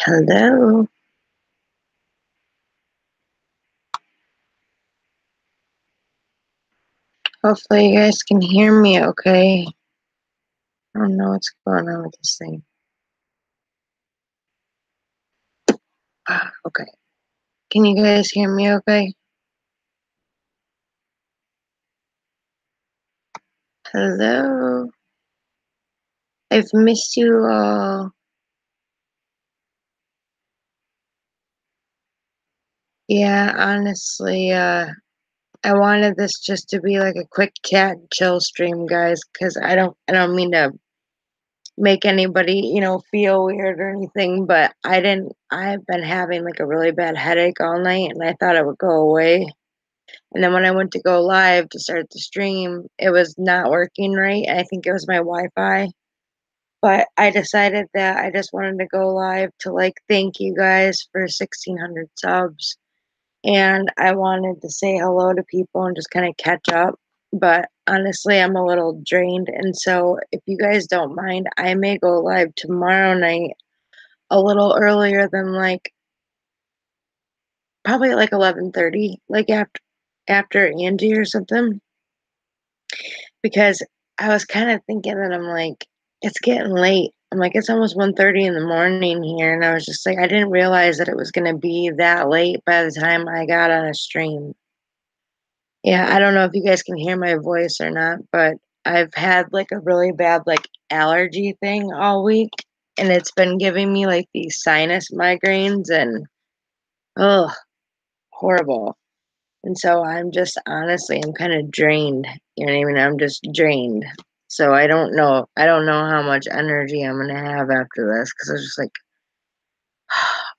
Hello. Hopefully you guys can hear me okay. I don't know what's going on with this thing. Okay. Can you guys hear me okay? Hello. I've missed you all. Yeah, honestly, I wanted this just to be like a quick chat and chill stream, guys, because I don't mean to make anybody, feel weird or anything, but I've been having like a really bad headache all night and I thought it would go away. And then when I went to go live to start the stream, it was not working right. I think it was my Wi-Fi. But I decided that I just wanted to go live to like thank you guys for 1,600 subs. And I wanted to say hello to people and just kind of catch up. But honestly, I'm a little drained. And so if you guys don't mind, I may go live tomorrow night a little earlier than like probably like 11:30, like after Angie or something. Because I was kind of thinking that I'm like, it's getting late. I'm like, it's almost 1:30 in the morning here. And I was just like, I didn't realize that it was going to be that late by the time I got on a stream. Yeah, I don't know if you guys can hear my voice or not, but I've had like a really bad like allergy thing all week. And it's been giving me like these sinus migraines and, oh, horrible. And so I'm just honestly, I'm kind of drained. You know what I mean? I'm just drained. So I don't know. I don't know how much energy I'm gonna have after this because I was just like,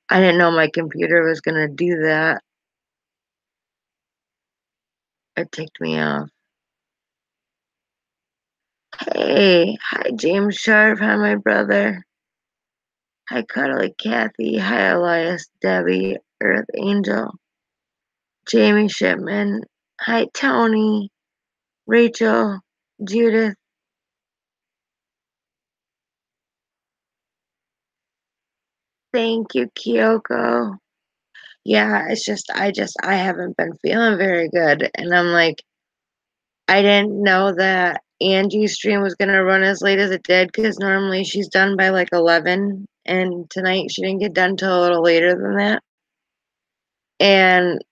I didn't know my computer was gonna do that. It ticked me off. Hey, hi James Sharp, hi my brother. Hi Cuddly Kathy, hi Elias, Debbie, Earth Angel, Jamie Shipman, hi Tony, Rachel, Judith. Thank you, Kyoko. Yeah, it's just I haven't been feeling very good, and I'm like, I didn't know that Angie's stream was gonna run as late as it did because normally she's done by like 11, and tonight she didn't get done till a little later than that. And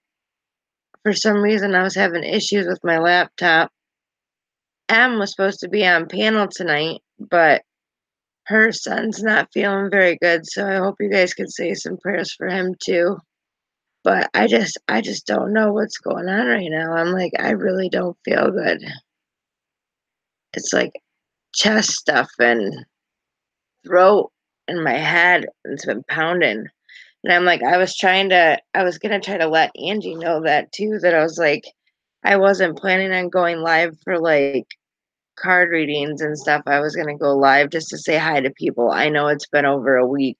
for some reason, I was having issues with my laptop. Em was supposed to be on panel tonight, but her son's not feeling very good, so I hope you guys could say some prayers for him too. But I just don't know what's going on right now. I'm like, I really don't feel good. It's like chest stuff and throat and my head. It's been pounding. And I'm like, I was gonna try to let Angie know that too, that I was like, I wasn't planning on going live for like card readings and stuff. I was gonna go live just to say hi to people. I know it's been over a week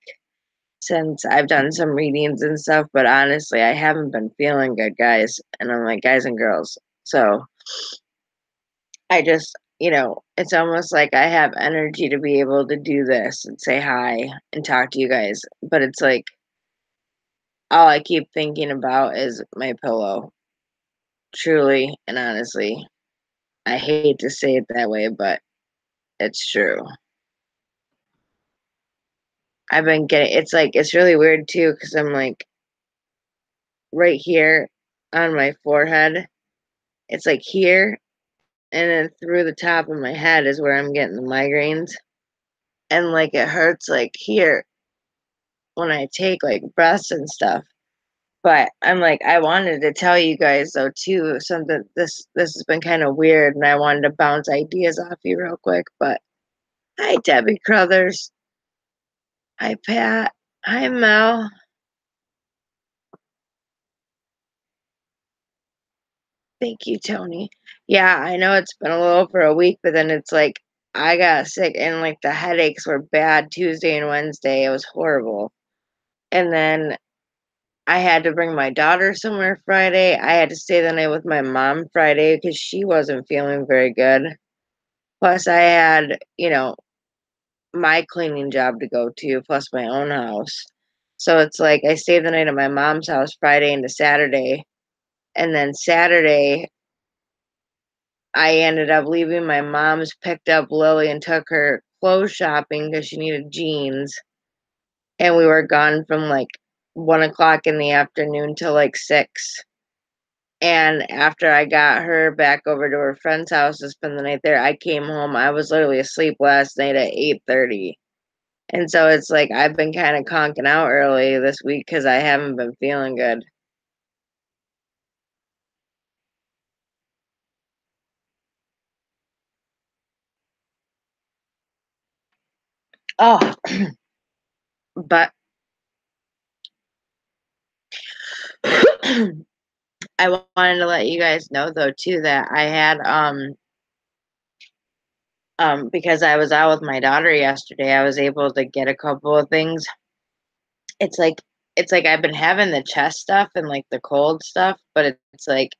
since I've done some readings and stuff, but honestly, I haven't been feeling good, guys. And I'm like, guys and girls. So I just, it's almost like I have energy to be able to do this and say hi and talk to you guys. But it's like all I keep thinking about is my pillow. Truly and honestly. I hate to say it that way, but it's true. I've been getting it's really weird too, because I'm like right here on my forehead. It's like here and then through the top of my head is where I'm getting the migraines. And like it hurts like here when I take like breaths and stuff. But I'm like, I wanted to tell you guys though too, something this has been kind of weird and I wanted to bounce ideas off you real quick. But hi Debbie Crothers. Hi Pat. Hi Mel. Thank you, Tony. Yeah, I know it's been a little over a week, but then it's like I got sick and like the headaches were bad Tuesday and Wednesday. It was horrible. And then I had to bring my daughter somewhere Friday. I had to stay the night with my mom Friday because she wasn't feeling very good. Plus, I had, my cleaning job to go to, plus my own house. So it's like I stayed the night at my mom's house Friday into Saturday, and then Saturday I ended up leaving my mom's, picked up Lily, and took her clothes shopping because she needed jeans. And we were gone from like 1 o'clock in the afternoon till like 6. And after I got her back over to her friend's house to spend the night there, I came home. I was literally asleep last night at 8:30. And so it's like I've been kind of conking out early this week because I haven't been feeling good. Oh, but I wanted to let you guys know though too that I had because I was out with my daughter yesterday, I was able to get a couple of things. It's like it's like I've been having the chest stuff and like the cold stuff, but it's like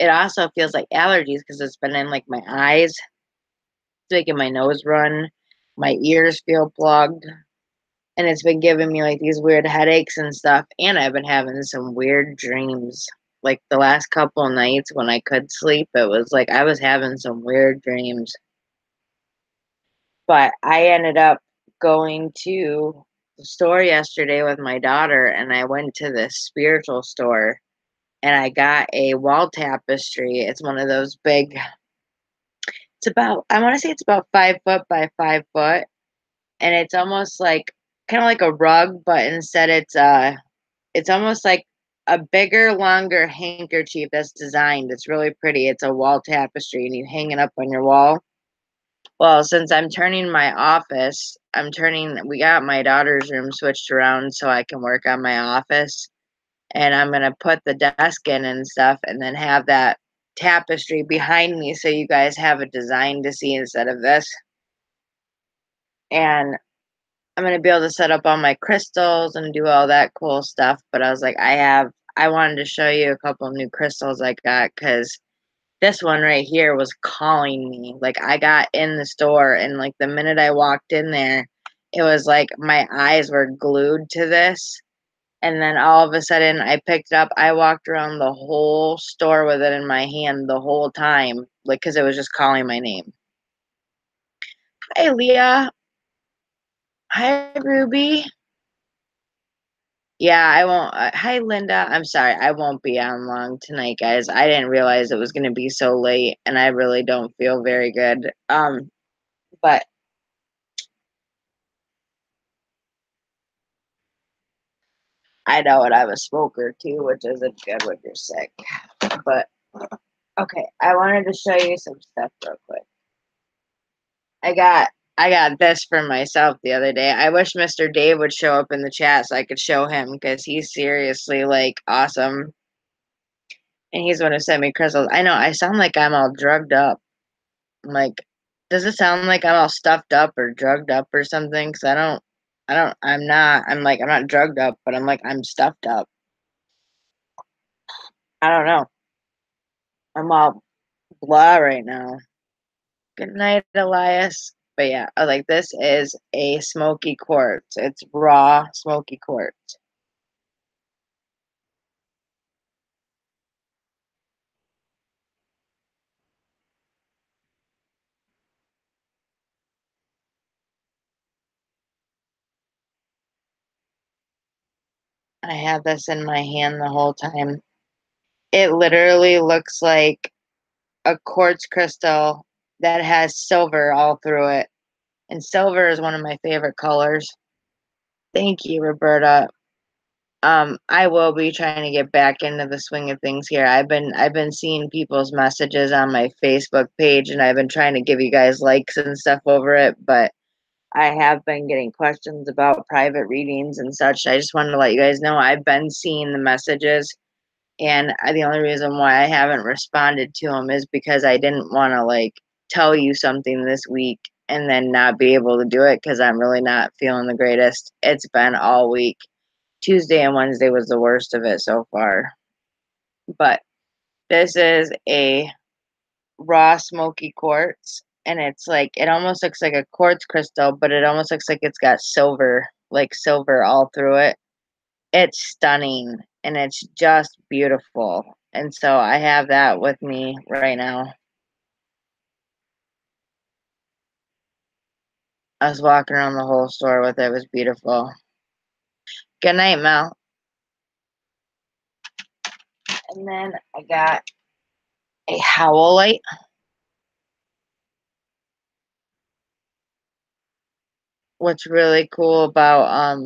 it also feels like allergies because it's been in like my eyes, it's making my nose run, my ears feel plugged, and it's been giving me like these weird headaches and stuff. And I've been having some weird dreams. Like the last couple of nights when I could sleep, it was like I was having some weird dreams. But I ended up going to the store yesterday with my daughter, and I went to this spiritual store and I got a wall tapestry. It's one of those big, it's about, I want to say it's about 5 foot by 5 foot. And it's almost like kind of like a rug, but instead it's almost like a bigger, longer handkerchief that's designed. It's really pretty. It's a wall tapestry and you hang it up on your wall. Well, since I'm turning my office, we got my daughter's room switched around so I can work on my office. And I'm going to put the desk in and stuff and then have that tapestry behind me so you guys have a design to see instead of this. And I'm going to be able to set up all my crystals and do all that cool stuff. But I was like, I wanted to show you a couple of new crystals I got because this one right here was calling me. Like I got in the store and like the minute I walked in there, it was like my eyes were glued to this. And then all of a sudden I picked it up. I walked around the whole store with it in my hand the whole time, like because it was just calling my name. Hi Leah. Hi Ruby. Yeah, I won't. Hi Linda. I'm sorry. I won't be on long tonight, guys. I didn't realize it was going to be so late and I really don't feel very good. But I know it. I'm a smoker too, which isn't good when you're sick. But okay, I wanted to show you some stuff real quick. I got I got this for myself the other day. I wish Mr. Dave would show up in the chat so I could show him because he's seriously like awesome. And he's the one who sent me crystals. I know I sound like I'm all drugged up. Like, does it sound like I'm all stuffed up or drugged up or something? Because I'm not. I'm not drugged up, but I'm like, I'm stuffed up. I don't know. I'm all blah right now. Good night, Elias. But yeah, I was like, this is a smoky quartz. It's raw smoky quartz. I had this in my hand the whole time. It literally looks like a quartz crystal that has silver all through it. And silver is one of my favorite colors. Thank you, Roberta. I will be trying to get back into the swing of things here. I've been seeing people's messages on my Facebook page and I've been trying to give you guys likes and stuff over it, but I have been getting questions about private readings and such. I just wanted to let you guys know I've been seeing the messages, and the only reason why I haven't responded to them is because I didn't want to like tell you something this week and then not be able to do it because I'm really not feeling the greatest. It's been all week. Tuesday and Wednesday was the worst of it so far. But this is a raw smoky quartz. and it's like it almost looks like a quartz crystal, but it almost looks like it's got silver, like silver all through it. It's stunning and it's just beautiful. And so I have that with me right now. I was walking around the whole store with it. It was beautiful. Good night, Mel. And then I got a howlite. What's really cool about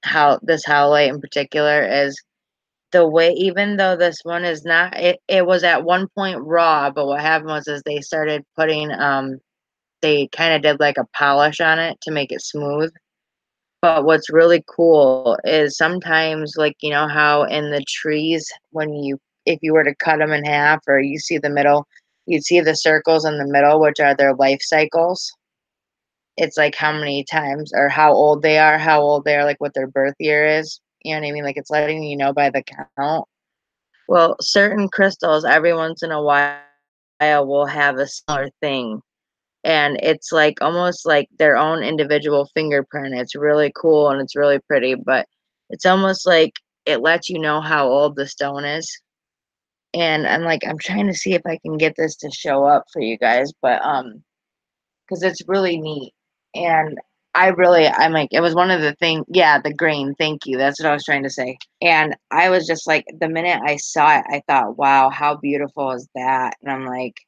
how this howlite in particular is the way, even though this one is not, it was at one point raw, but what happened was is they started putting they kind of did like a polish on it to make it smooth. But what's really cool is sometimes, like, you know how in the trees, when you, if you were to cut them in half or you see the middle, you'd see the circles in the middle, which are their life cycles. It's like how many times or how old they are, like what their birth year is. You know what I mean? Like it's letting you know by the count. Well, certain crystals, every once in a while, will have a similar thing. And it's like almost like their own individual fingerprint. It's really cool and it's really pretty, but it's almost like it lets you know how old the stone is. And I'm like, I'm trying to see if I can get this to show up for you guys, but because it's really neat. And I'm like, it was one of the things, yeah, the grain, thank you. That's what I was trying to say. And I was just like, the minute I saw it, I thought, wow, how beautiful is that? And I'm like,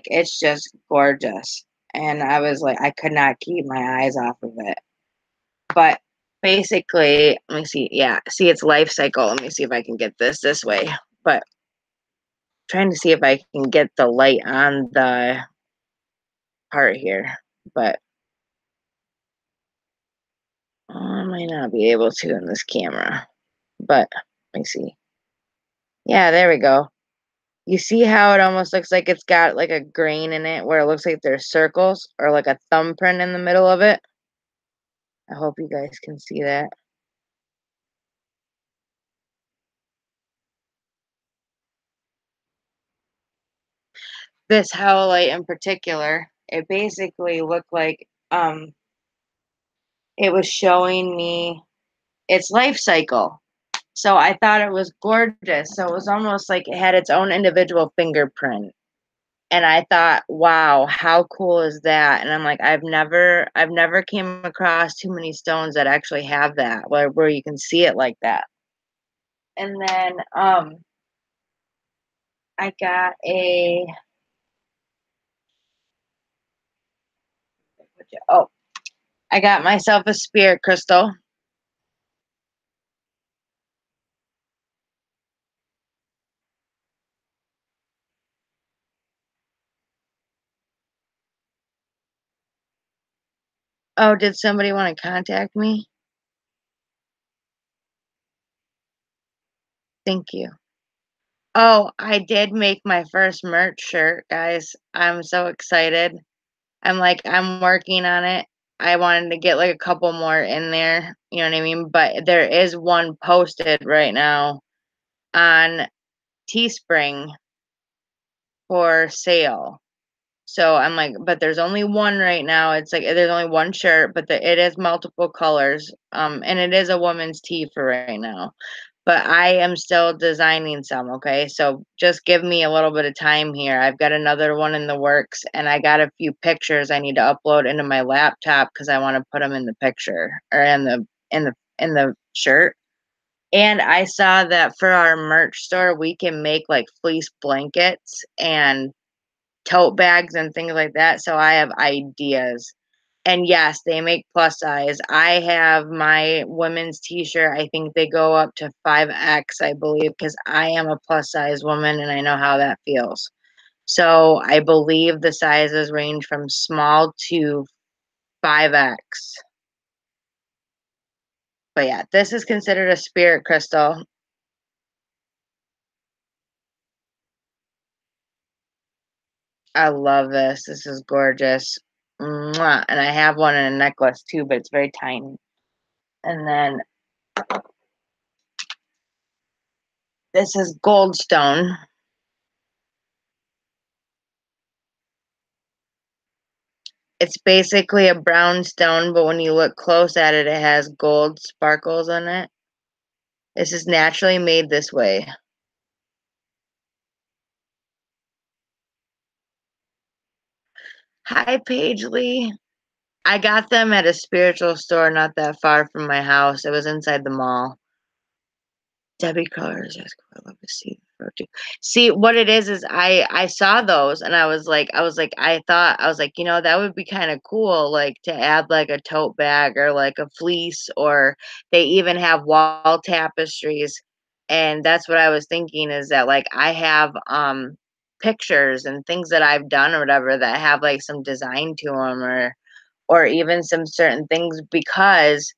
it's just gorgeous. And I was like, I could not keep my eyes off of it. But basically, let me see. Yeah, see its life cycle. Let me see if I can get this way. But trying to see if I can get the light on the part here. But I might not be able to in this camera. But let me see. Yeah, there we go. You see how it almost looks like it's got like a grain in it where it looks like there's circles or like a thumbprint in the middle of it? I hope you guys can see that. This howlite in particular, it basically looked like it was showing me its life cycle. So I thought it was gorgeous. So it was almost like it had its own individual fingerprint. And I thought, wow, how cool is that? And I'm like, I've never came across too many stones that actually have that, where you can see it like that. And then I got a oh, I got myself a spirit crystal. Oh, did somebody want to contact me? Thank you. Oh, I did make my first merch shirt, guys. I'm so excited. I'm working on it. I wanted to get like a couple more in there, you know what I mean? But there is one posted right now on Teespring for sale. So I'm like, but there's only one right now. It's like there's only one shirt, but it is multiple colors. And it is a woman's tee for right now. But I am still designing some, okay? So just give me a little bit of time here. I've got another one in the works, and I got a few pictures I need to upload into my laptop because I want to put them in the picture or in the shirt. And I saw that for our merch store, we can make like fleece blankets and tote bags and things like that. So I have ideas. And yes, they make plus size. I have my women's t-shirt. I think they go up to 5X, I believe, because I am a plus size woman and I know how that feels. So I believe the sizes range from small to 5X. But yeah, this is considered a spirit crystal. I love this. This is gorgeous. Mwah. And I have one in a necklace too, but it's very tiny. And then this is goldstone. It's basically a brown stone, but when you look close at it, it has gold sparkles on it. This is naturally made this way. Hi, Paisley. I got them at a spiritual store not that far from my house. It was inside the mall. Debbie Colors, yes, I love to see the photo. See, what it is I saw those and I was like, that would be kind of cool, like to add like a tote bag or like a fleece, or they even have wall tapestries. And that's what I was thinking is that like I have pictures and things that I've done or whatever that have like some design to them, or even some certain things, because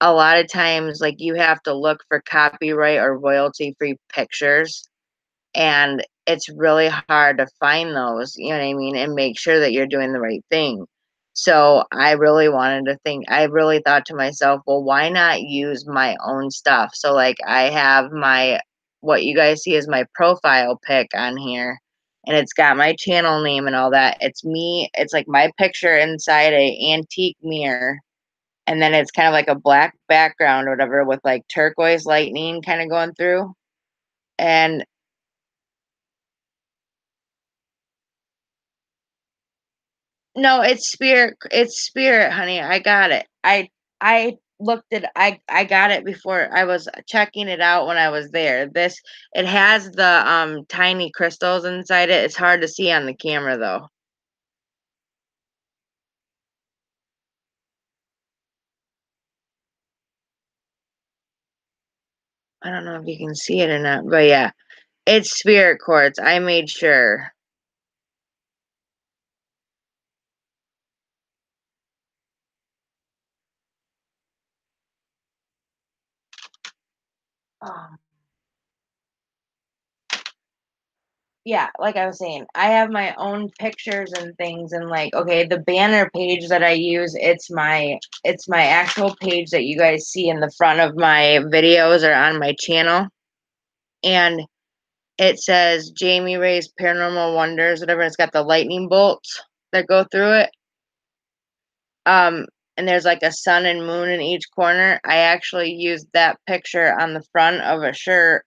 a lot of times, like, you have to look for copyright or royalty-free pictures, and it's really hard to find those, you know what I mean, and make sure that you're doing the right thing. So, I really thought to myself, "Well, why not use my own stuff?" So, like, I have what you guys see is my profile pic on here, and it's got my channel name and all that. It's like my picture inside a antique mirror, and then it's kind of like a black background or whatever with like turquoise lightning kind of going through. And no, it's spirit, honey. I got it. I got it before. I was checking it out when I was there. It has the tiny crystals inside it. It's hard to see on the camera though. I don't know if you can see it or not, but yeah, it's spirit quartz. I made sure. Um, yeah, like I was saying, I have my own pictures and things, and like, okay, the banner page that I use, it's my actual page that you guys see in the front of my videos or on my channel. And it says Jamie Ray's Paranormal Wonders, whatever. It's got the lightning bolts that go through it. Um, and there's like a sun and moon in each corner. I actually used that picture on the front of a shirt,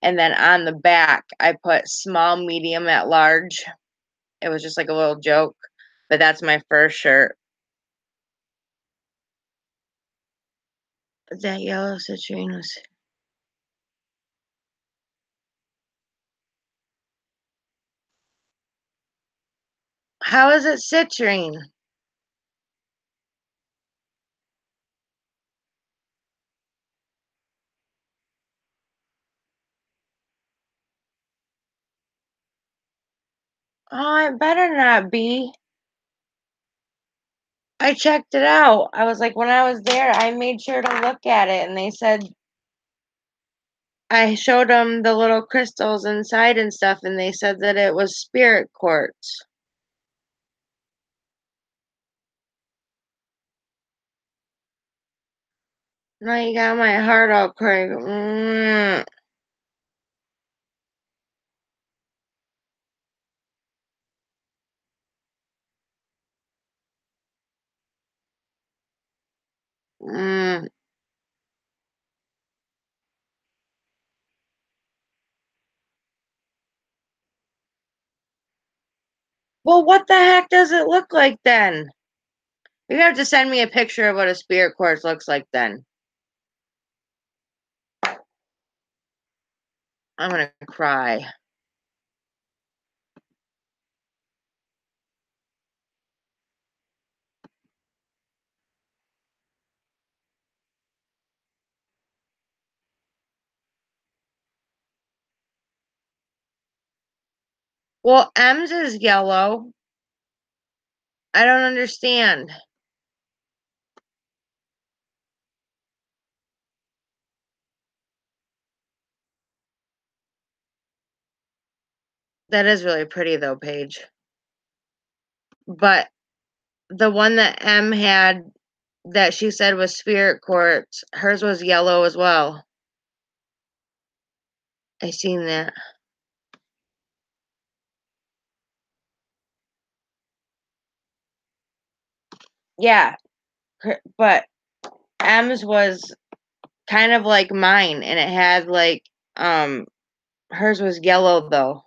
and then on the back, I put small, medium, at large. It was just like a little joke, but that's my first shirt. That yellow citrine was. How is it citrine? Oh, it better not be. I checked it out. I was like, when I was there, I made sure to look at it, and they said I showed them the little crystals inside and stuff, and they said that it was spirit quartz. Now you got my heart all crazy. Mm. Well, what the heck does it look like then? You have to send me a picture of what a spirit quartz looks like then. I'm gonna cry. Well, M's is yellow. I don't understand. That is really pretty though, Paige. But the one that M had that she said was spirit quartz, hers was yellow as well. I seen that. Yeah, but M's was kind of like mine, and it had like hers was yellow though.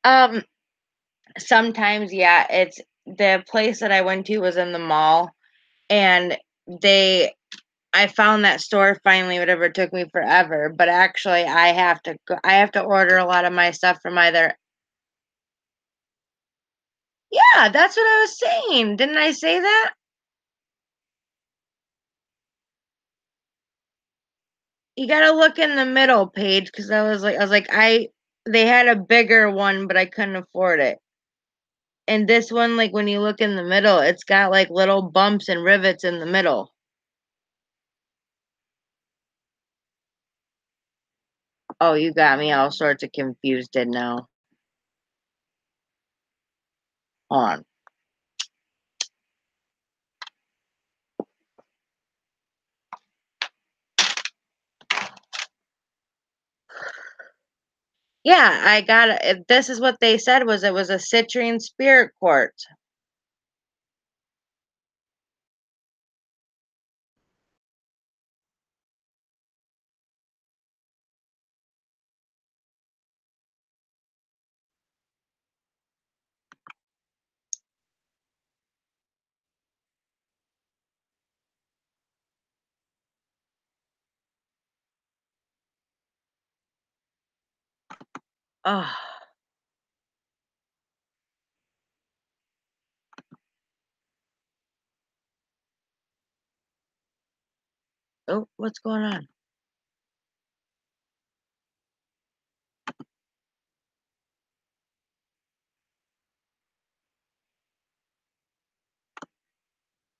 Um, Sometimes, yeah, it's the place that I went to was in the mall, and they I found that store finally, whatever it took me forever, but actually I have to order a lot of my stuff from either. Yeah, that's what I was saying. Didn't I say that? You gotta look in the middle page because I they had a bigger one, but I couldn't afford it. And this one, like when you look in the middle, it's got like little bumps and rivets in the middle. Oh, you got me all sorts of confused now. On. Yeah, I got it. This is what they said was it was a citrine spirit quartz. Oh, oh, what's going on?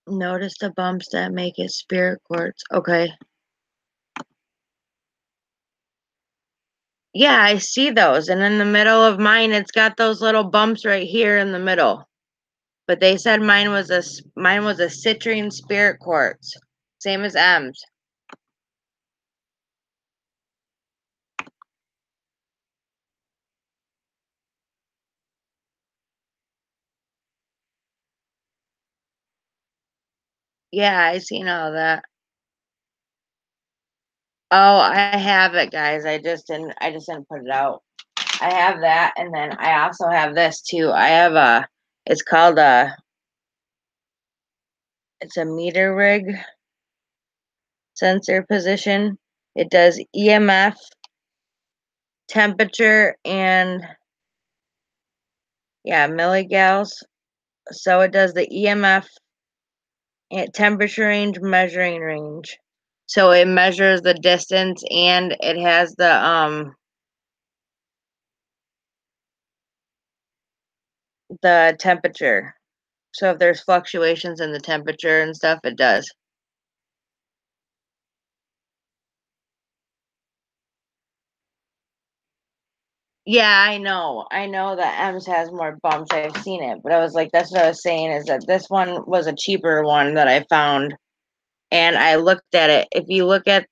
Notice the bumps that make it spirit quartz. Okay. Yeah, I see those. And in the middle of mine, it's got those little bumps right here in the middle. But they said mine was a citrine spirit quartz, same as M's. Yeah, I seen all that. Oh, I have it, guys. I just didn't put it out. I have that, and then I also have this too. I have a it's called a it's a meter rig sensor position. It does EMF, temperature, and yeah, milligauss. So it does the EMF and temperature range, measuring range. So it measures the distance and it has the temperature. So if there's fluctuations in the temperature and stuff, it does. Yeah, I know. I know that M's has more bumps. I've seen it, but I was like, that's what I was saying is that this one was a cheaper one that I found, and I looked at it. If you look at,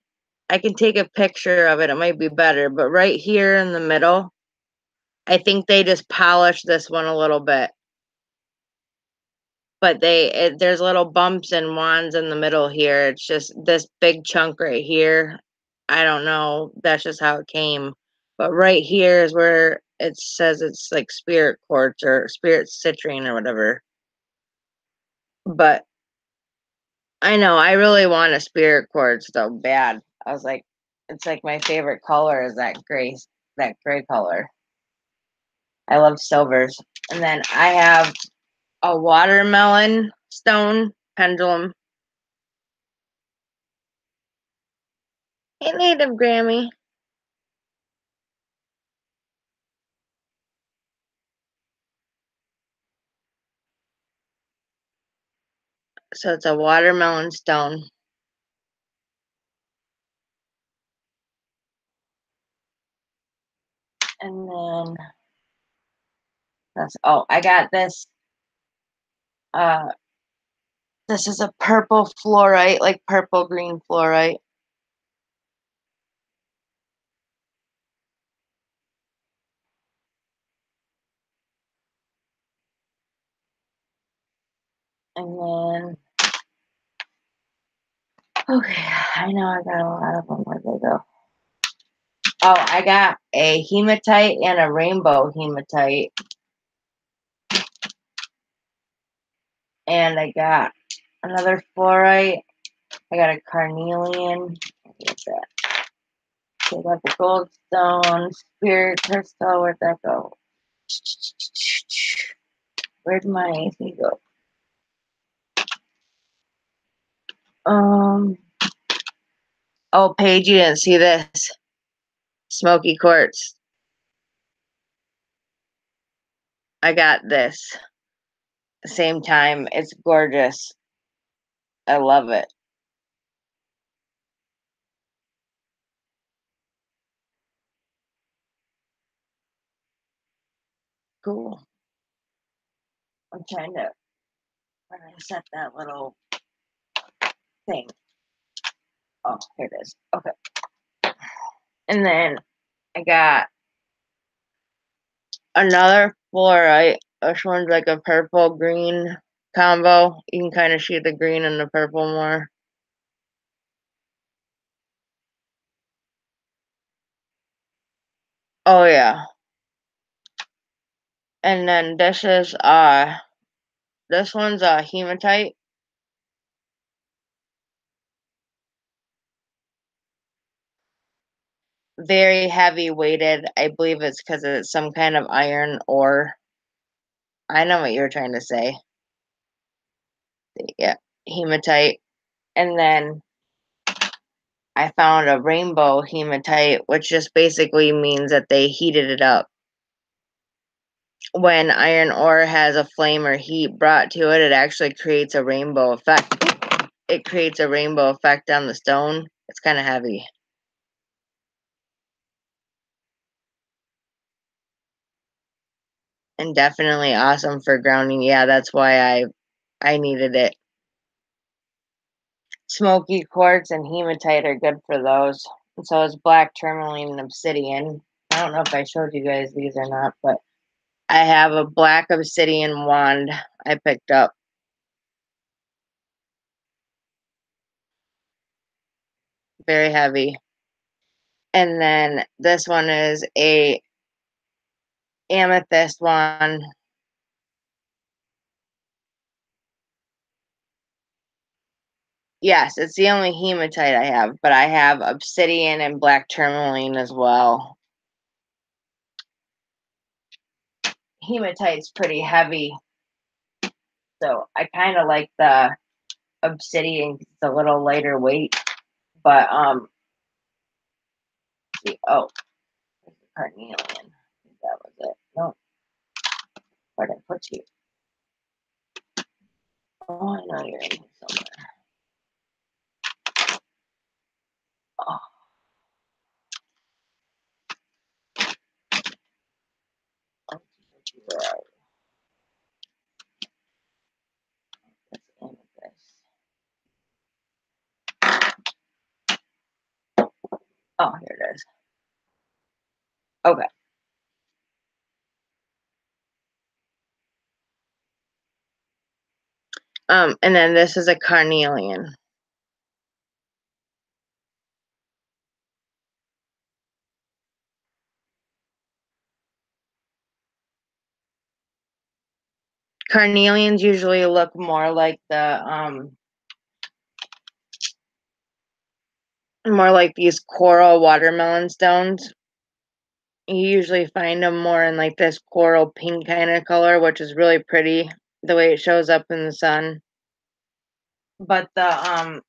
I can take a picture of it. It might be better, but right here in the middle, I think they just polished this one a little bit. But there's little bumps and wands in the middle here. It's just this big chunk right here. I don't know. That's just how it came. But right here is where it says it's like spirit quartz or spirit citrine or whatever. But I know I really want a spirit quartz so bad. I was like, it's like my favorite color is that gray color. I love silvers. And then I have a watermelon stone pendulum. Hey, native Grammy. So it's a watermelon stone. And then I got this. Uh, this is a purple fluorite, like purple green fluorite. And then, okay, I know I got a lot of them. Where'd they go? Oh, I got a hematite and a rainbow hematite. And I got another fluorite. I got a carnelian. What's that? I got the goldstone, spirit crystal. Where'd that go? Where'd my thing go? Oh, Paige, you didn't see this. Smoky quartz. I got this. Same time. It's gorgeous. I love it. Cool. I'm trying to set that little thing. Oh, here it is. Okay. And then I got another fluorite. This one's like a purple green combo. You can kind of see the green and the purple more. Oh yeah. And then this one's a hematite. Very heavy weighted. I believe it's because it's some kind of iron ore. I know what you're trying to say. Yeah, hematite. And then I found a rainbow hematite, which just basically means that they heated it up. When iron ore has a flame or heat brought to it, it actually creates a rainbow effect. It creates a rainbow effect on the stone. It's kind of heavy. And definitely awesome for grounding. Yeah, that's why I needed it. Smoky quartz and hematite are good for those. And so is black tourmaline and obsidian. I don't know if I showed you guys these or not, but I have a black obsidian wand I picked up. Very heavy. And then this one is a amethyst one. Yes, it's the only hematite I have, but I have obsidian and black tourmaline as well. Hematite's pretty heavy, so I kind of like the obsidian. It's a little lighter weight, but oh, there's the carnelian. That was it. No, where did I put you? Oh, I know you're in here somewhere. Oh, where are you? That's amethyst. Oh, here it is. Okay. And then this is a carnelian. Carnelians usually look more like these coral watermelon stones. You usually find them more in like this coral pink kind of color, which is really pretty the way it shows up in the sun. But the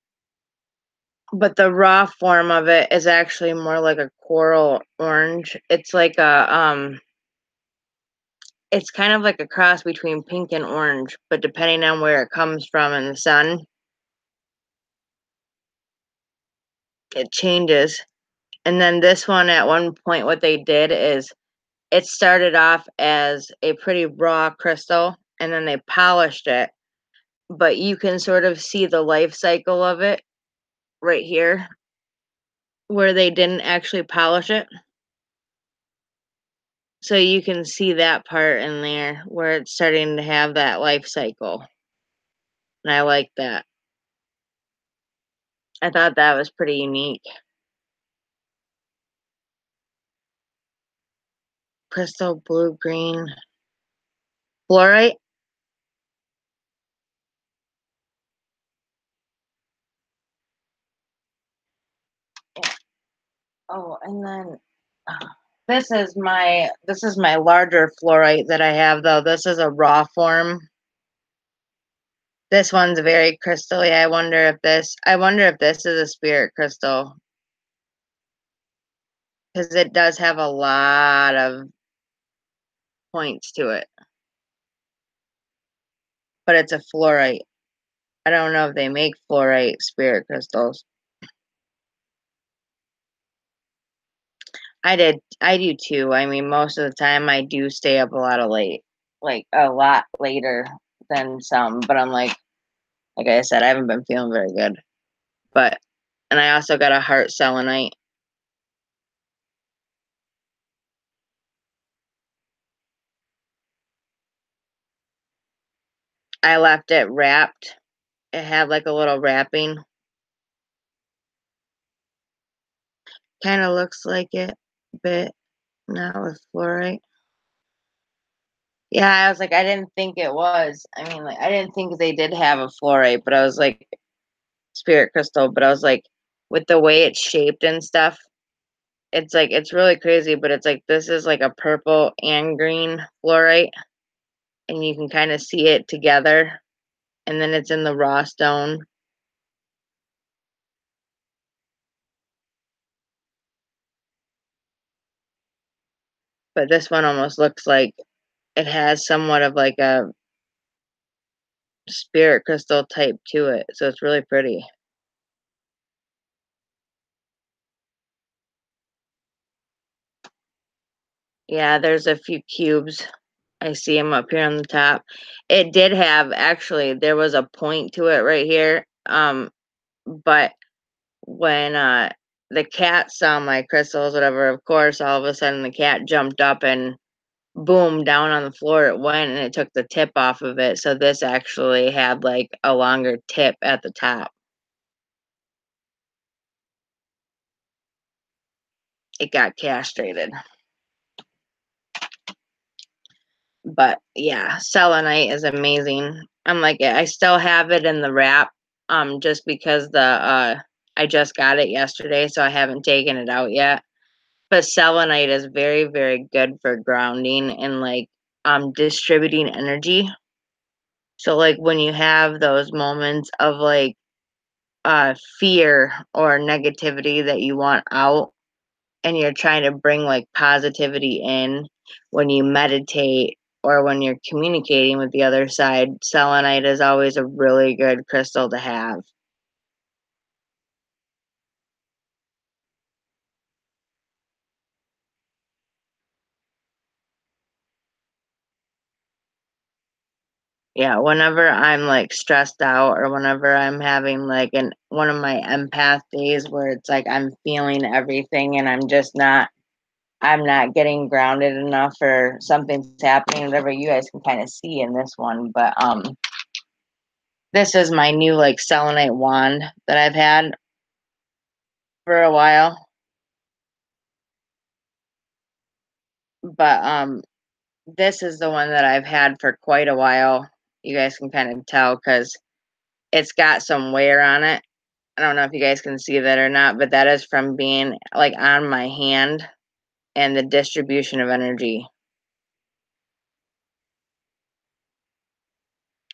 raw form of it is actually more like a coral orange. It's kind of like a cross between pink and orange, but depending on where it comes from in the sun, it changes. And then this one, at one point, what they did is it started off as a pretty raw crystal and then they polished it. But you can sort of see the life cycle of it right here where they didn't actually polish it. So you can see that part in there where it's starting to have that life cycle. and I like that. I thought that was pretty unique. Crystal blue green fluorite. Yeah. Oh, and then this is my larger fluorite that I have though. This is a raw form. This one's very crystally. I wonder if this is a spirit crystal because it does have a lot of points to it, but it's a fluorite. I don't know if they make fluorite spirit crystals. I do too. I mean, most of the time I do stay up a lot of late, like a lot later than some, but I'm like I said, I haven't been feeling very good. But and I also got a heart selenite. I left it wrapped. It had like a little wrapping. Kind of looks like it, but not with fluorite. Yeah, I was like, I didn't think it was. I mean, like, I didn't think they did have a fluorite, but I was like, spirit crystal, but I was like, with the way it's shaped and stuff, it's like, it's really crazy, but it's like, this is like a purple and green fluorite, and you can kind of see it together, and then it's in the raw stone. But this one almost looks like it has somewhat of like a spirit crystal type to it, so it's really pretty. Yeah, there's a few cubes. I see them up here on the top. It did have actually there was a point to it right here. But when the cat saw my crystals, whatever, of course, all of a sudden the cat jumped up and boom, down on the floor it went and it took the tip off of it. So this actually had like a longer tip at the top. It got castrated. But yeah, selenite is amazing. I'm like, I still have it in the wrap, just because I just got it yesterday, so I haven't taken it out yet. But selenite is very, very good for grounding and like distributing energy. So like when you have those moments of like fear or negativity that you want out, and you're trying to bring like positivity in when you meditate or when you're communicating with the other side, selenite is always a really good crystal to have. Yeah, whenever I'm like stressed out or whenever I'm having like an one of my empath days where it's like I'm feeling everything and I'm not getting grounded enough or something's happening, whatever you guys can kind of see in this one. But this is my new like selenite wand that I've had for a while. But this is the one that I've had for quite a while. You guys can kind of tell because it's got some wear on it. I don't know if you guys can see that or not, but that is from being like on my hand and the distribution of energy.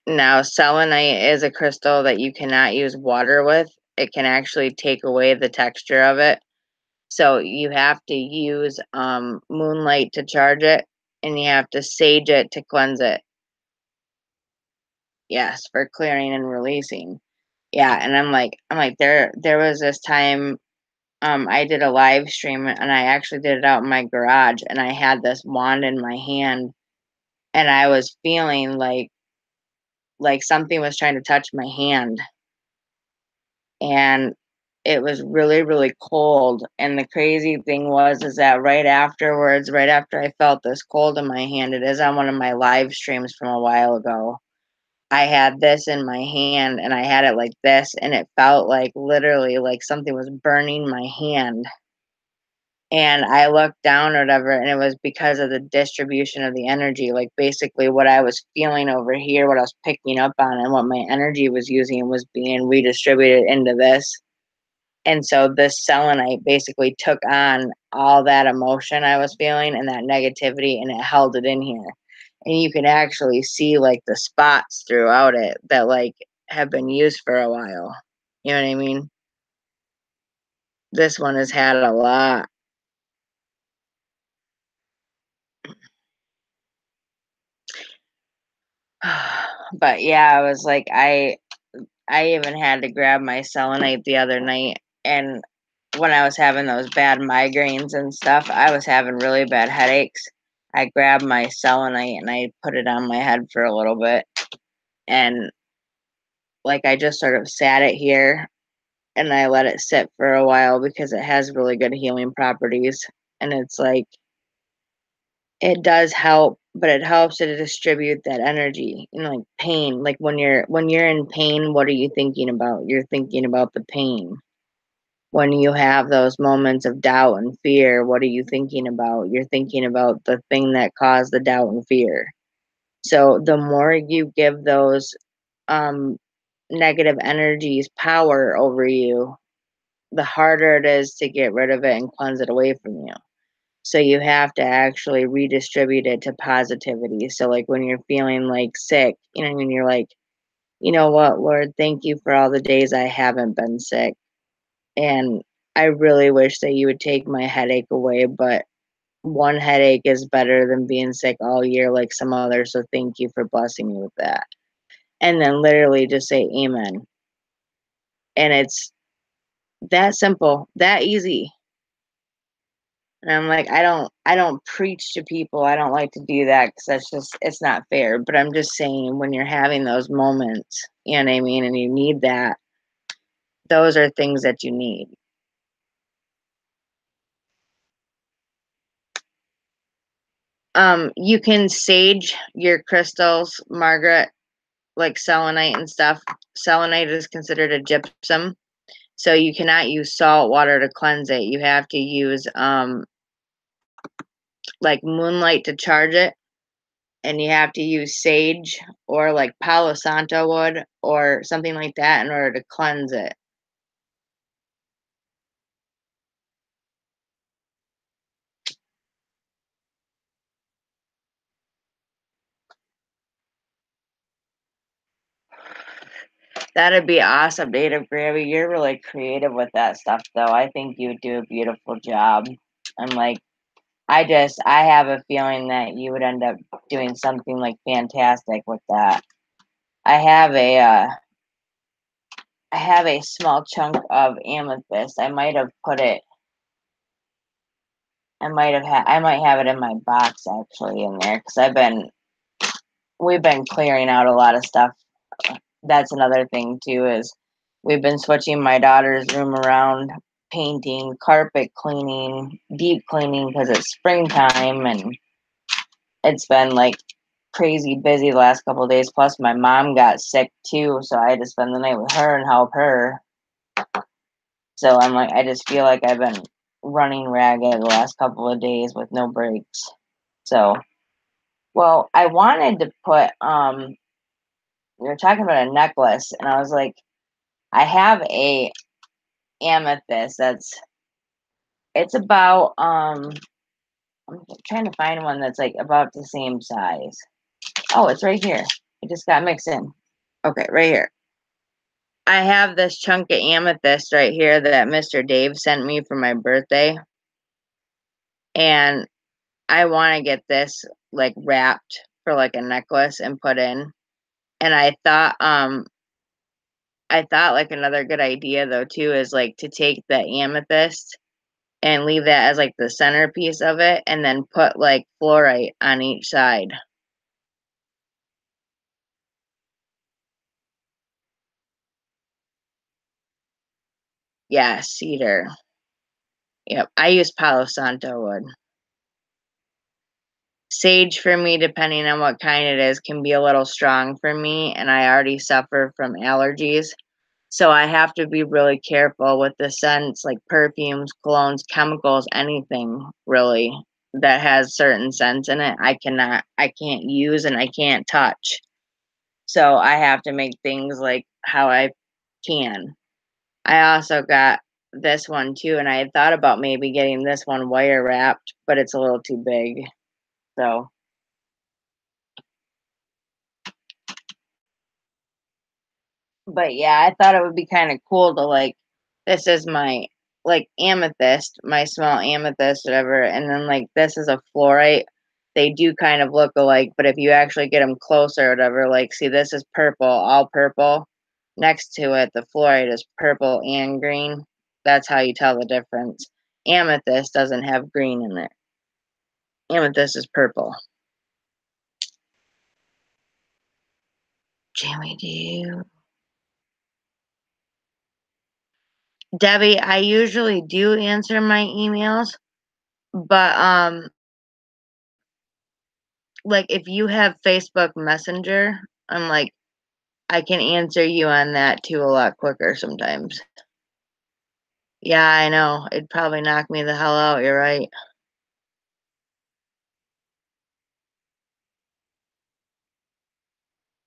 Now, selenite is a crystal that you cannot use water with. It can actually take away the texture of it. So you have to use moonlight to charge it, and you have to sage it to cleanse it. Yes, for clearing and releasing. Yeah, and I'm like there was this time I did a live stream and I actually did it out in my garage and I had this wand in my hand and I was feeling like something was trying to touch my hand and it was really really cold and the crazy thing was is that right afterwards, right after I felt this cold in my hand, it is on one of my live streams from a while ago. I had this in my hand and I had it like this, and it felt like literally like something was burning my hand. And I looked down or whatever, and it was because of the distribution of the energy. Like basically, what I was feeling over here, what I was picking up on, and what my energy was using was being redistributed into this. And so this selenite basically took on all that emotion I was feeling and that negativity, and it held it in here. And you can actually see like the spots throughout it that like have been used for a while. You know what I mean? This one has had a lot. But yeah, I was like, I even had to grab my selenite the other night, and when I was having those bad migraines and stuff, I was having really bad headaches. I grabbed my selenite and I put it on my head for a little bit, and like I just sort of sat it here and I let it sit for a while because it has really good healing properties, and it's like it does help, but it helps to distribute that energy. You know, like pain. Like when you're in pain, what are you thinking about? You're thinking about the pain. When you have those moments of doubt and fear, what are you thinking about? You're thinking about the thing that caused the doubt and fear. So the more you give those um negative energies power over you, the harder it is to get rid of it and cleanse it away from you. So you have to actually redistribute it to positivity. So like when you're feeling like sick, you know, when you're like, you know what, Lord, thank you for all the days I haven't been sick. And I really wish that you would take my headache away, but one headache is better than being sick all year like some others. So thank you for blessing me with that. And then literally just say amen. And it's that simple, that easy. And I'm like, I don't preach to people. I don't like to do that because that's just it's not fair. But I'm just saying when you're having those moments, you know what I mean, and you need that, those are things that you need. You can sage your crystals, Margaret, like selenite and stuff. Selenite is considered a gypsum, so you cannot use salt water to cleanse it. You have to use like moonlight to charge it, and you have to use sage or like Palo Santo wood or something like that in order to cleanse it. That'd be awesome, Native Gravy. You're really creative with that stuff, though. I think you would do a beautiful job. I'm like, I have a feeling that you would end up doing something like fantastic with that. I have a, uh, I have a small chunk of amethyst. I might have it in my box actually in there because we've been clearing out a lot of stuff. That's another thing too is we've been switching my daughter's room around, painting, carpet cleaning, deep cleaning because it's springtime and it's been like crazy busy the last couple of days. Plus, my mom got sick too, so I had to spend the night with her and help her. So I'm like, I just feel like I've been running ragged the last couple of days with no breaks. So, well, I wanted to put we were talking about a necklace, and I was like, I have a amethyst that's it's about I'm trying to find one that's like about the same size. Oh, it's right here. It just got mixed in. Okay, right here. I have this chunk of amethyst right here that Mr. Dave sent me for my birthday, and I want to get this like wrapped for like a necklace and put in. And I thought like another good idea though too is like to take the amethyst and leave that as like the centerpiece of it and then put like fluorite on each side. Yeah, cedar. Yep. I use Palo Santo wood. Sage for me, depending on what kind it is, can be a little strong for me, and I already suffer from allergies. So I have to be really careful with the scents, like perfumes, colognes, chemicals, anything really that has certain scents in it. I can't use and I can't touch. So I have to make things like how I can. I also got this one too, and I had thought about maybe getting this one wire wrapped, but it's a little too big. So, but yeah, I thought it would be kind of cool to like, this is my like amethyst, my small amethyst, whatever, and then like this is a fluorite. They do kind of look alike, but if you actually get them closer, or whatever, like see, this is purple, all purple. Next to it, the fluorite is purple and green. That's how you tell the difference. Amethyst doesn't have green in it. Amethyst is purple. Jamie, do you? Debbie, I usually do answer my emails, but like if you have Facebook Messenger, I'm like I can answer you on that too a lot quicker sometimes. Yeah, I know. It'd probably knock me the hell out, you're right.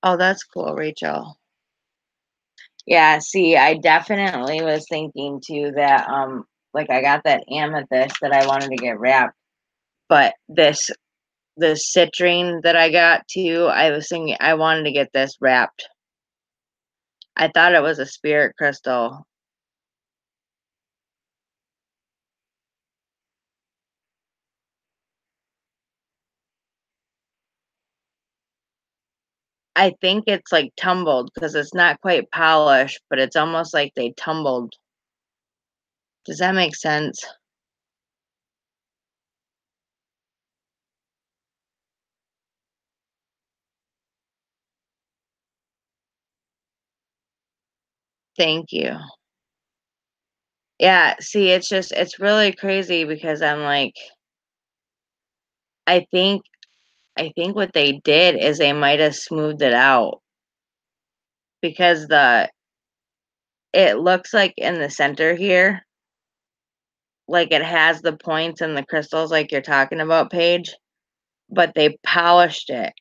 Oh, that's cool, Rachel. Yeah, see, I definitely was thinking too that like I got that amethyst that I wanted to get wrapped, but the citrine that I got too, I was thinking I wanted to get this wrapped. I thought it was a spirit crystal. I think it's like tumbled because it's not quite polished, but it's almost like they tumbled. Does that make sense? Thank you. Yeah, see, it's really crazy because I'm like, I think I think what they did is they might have smoothed it out because the it looks like in the center here, like it has the points and the crystals like you're talking about, Paige, but they polished it.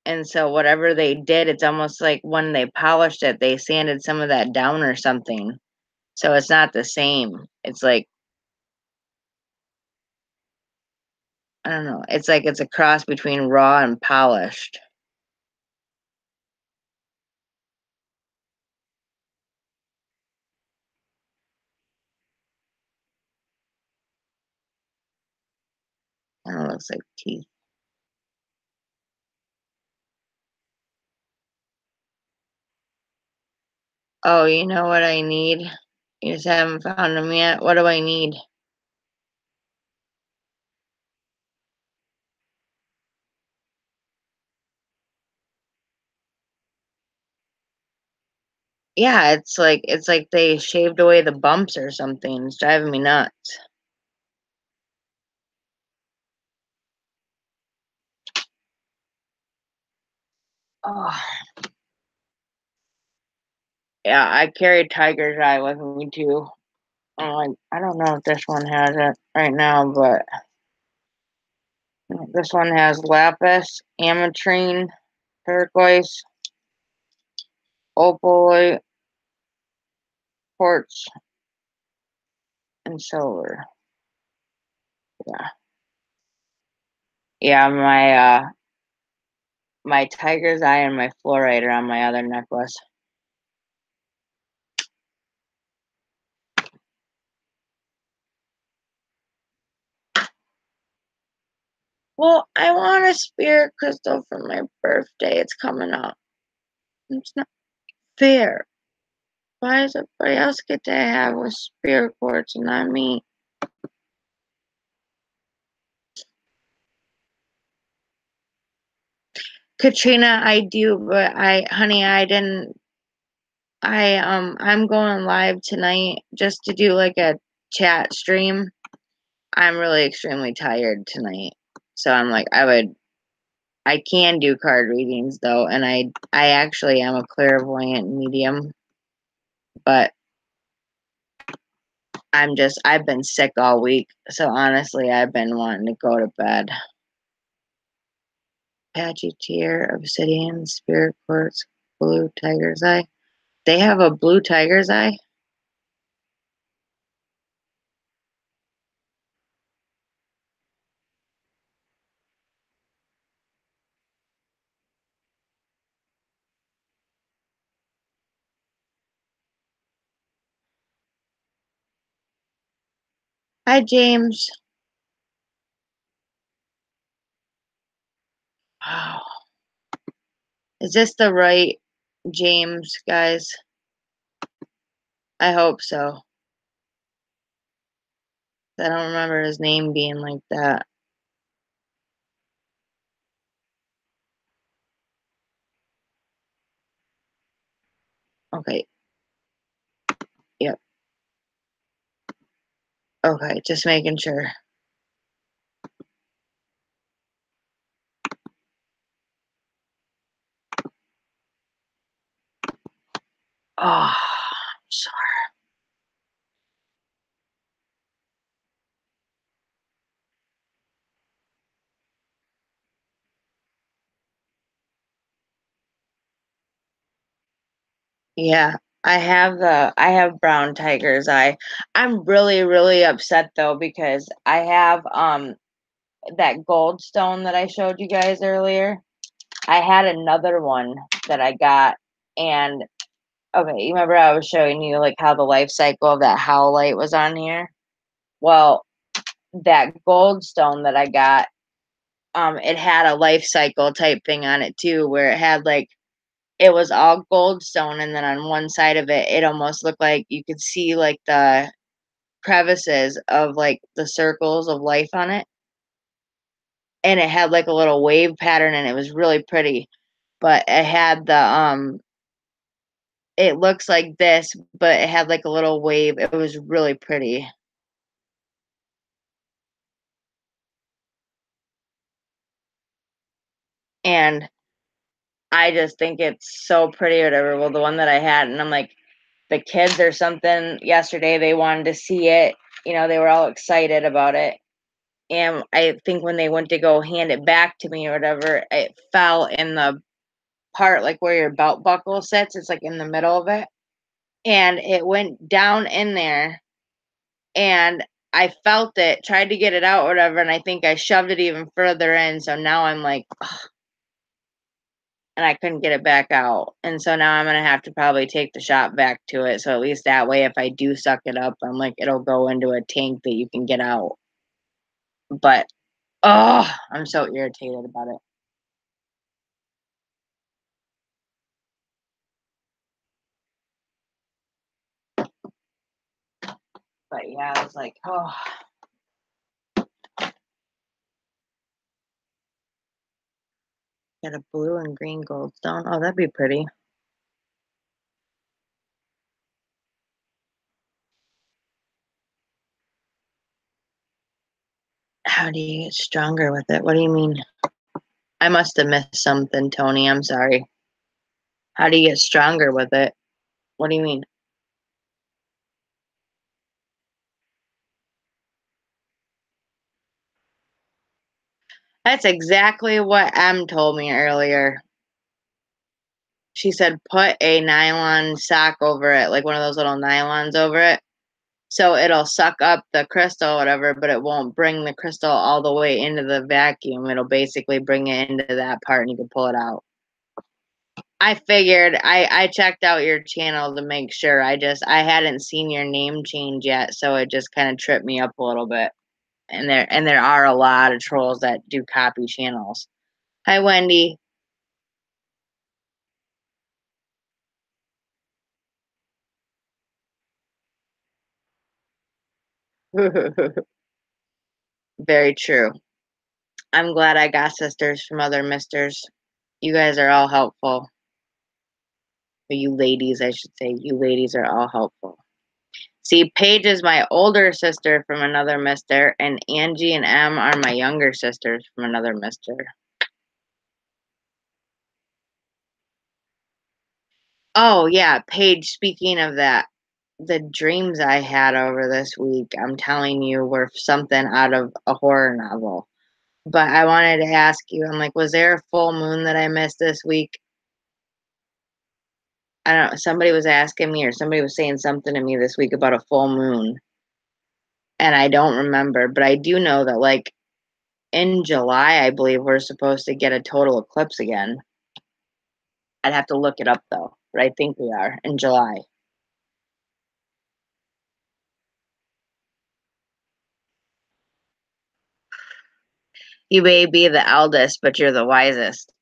And so whatever they did, it's almost like when they polished it, they sanded some of that down or something. So it's not the same. It's like I don't know. It's like it's a cross between raw and polished. Kind of looks like teeth. Oh, you know what I need? You just haven't found them yet. What do I need? Yeah, it's like they shaved away the bumps or something. It's driving me nuts. Oh, yeah, I carry Tiger's Eye with me too. I don't know if this one has it right now, but this one has lapis, ametrine, turquoise, opal, quartz, and silver. Yeah, yeah. My Tiger's Eye and my fluorite are on my other necklace. Well, I want a spirit crystal for my birthday. It's coming up. It's not fair. Why does everybody else get to have a spirit quartz and not me? Katrina, I do, but honey, I didn't. I'm going live tonight just to do like a chat stream. I'm really extremely tired tonight. So I'm like, I can do card readings though, and I actually am a clairvoyant medium, but I've been sick all week, so honestly, I've been wanting to go to bed. Patchy tear, obsidian, spirit quartz, blue tiger's eye. They have a blue tiger's eye? Hi, James. Wow. Is this the right James, guys? I hope so. I don't remember his name being like that. Okay. Yep. Okay, just making sure. Oh, sorry. Yeah, I have brown tiger's eye. I'm really, really upset though because I have that gold stone that I showed you guys earlier. I had another one that I got, and okay, you remember I was showing you like how the life cycle of that howlite was on here? Well, that gold stone that I got, it had a life cycle type thing on it too, where it had like it was all gold stone, and then on one side of it, it almost looked like you could see like the crevices of like the circles of life on it, and it had like a little wave pattern, and it was really pretty. But it had the it looks like this, but it had like a little wave. It was really pretty. And I just think it's so pretty or whatever. Well, the one that I had, and I'm like, the kids or something yesterday, they wanted to see it. You know, they were all excited about it. And I think when they went to go hand it back to me or whatever, it fell in the part like where your belt buckle sits. It's like in the middle of it. And it went down in there, and I felt it, tried to get it out or whatever, and I think I shoved it even further in. So now I'm like, ugh, and I couldn't get it back out. And so now I'm gonna have to probably take the shop back to it. So at least that way, if I do suck it up, I'm like, it'll go into a tank that you can get out. But oh, I'm so irritated about it. But yeah, I was like, oh, get a blue and green goldstone. Oh, that'd be pretty. How do you get stronger with it? What do you mean? I must have missed something, Tony. I'm sorry. How do you get stronger with it? What do you mean? That's exactly what Em told me earlier. She said put a nylon sock over it, like one of those little nylons over it. So it'll suck up the crystal or whatever, but it won't bring the crystal all the way into the vacuum. It'll basically bring it into that part and you can pull it out. I figured I checked out your channel to make sure. I hadn't seen your name change yet, so it just kind of tripped me up a little bit. And there are a lot of trolls that do copy channels. Hi, Wendy. Very true. I'm glad I got sisters from other misters. You guys are all helpful. Or you ladies, I should say. You ladies are all helpful. See, Paige is my older sister from another mister, and Angie and Em are my younger sisters from another mister. Oh, yeah, Paige, speaking of that, the dreams I had over this week, I'm telling you, were something out of a horror novel. But I wanted to ask you, I'm like, was there a full moon that I missed this week? I don't know, somebody was asking me or somebody was saying something to me this week about a full moon, and I don't remember, but I do know that, like, in July, I believe we're supposed to get a total eclipse again. I'd have to look it up though, but I think we are in July. You may be the eldest, but you're the wisest.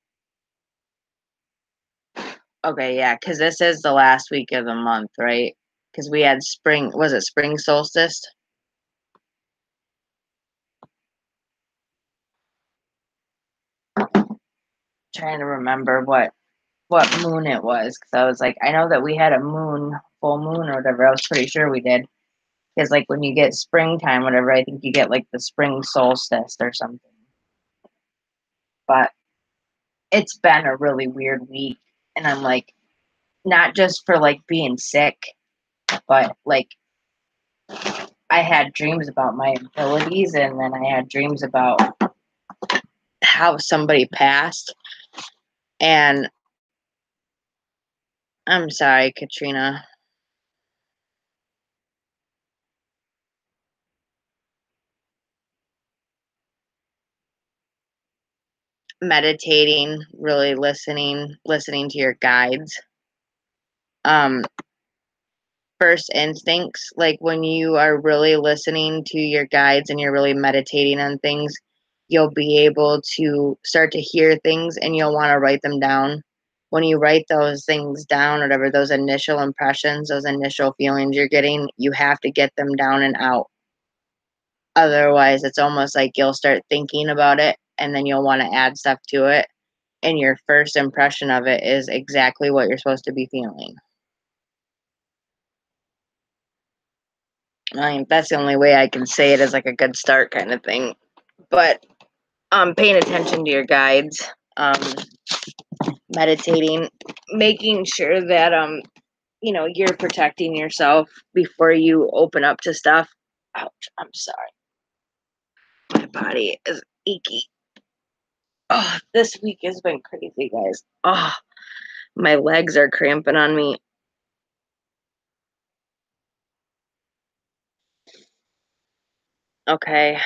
Okay, yeah, because this is the last week of the month, right? Because we had spring, was it spring solstice? Trying to remember what moon it was, because I was like, I know that we had a moon, full moon or whatever. I was pretty sure we did. Because like when you get springtime, whatever, I think you get like the spring solstice or something. But it's been a really weird week, and I'm like, not just for like being sick, but like I had dreams about my abilities, and then I had dreams about how somebody passed. And I'm sorry, Katrina. Meditating, really listening to your guides. Um, first instincts, like when you are really listening to your guides and you're really meditating on things, you'll be able to start to hear things and you'll want to write them down. When you write those things down, whatever those initial impressions, those initial feelings you're getting, you have to get them down and out. Otherwise, it's almost like you'll start thinking about it and then you'll want to add stuff to it. And your first impression of it is exactly what you're supposed to be feeling. I mean, that's the only way I can say it as like a good start kind of thing. But paying attention to your guides, meditating, making sure that you're protecting yourself before you open up to stuff. Ouch, I'm sorry. My body is achy. Oh, this week has been crazy, guys. Oh, my legs are cramping on me. Okay.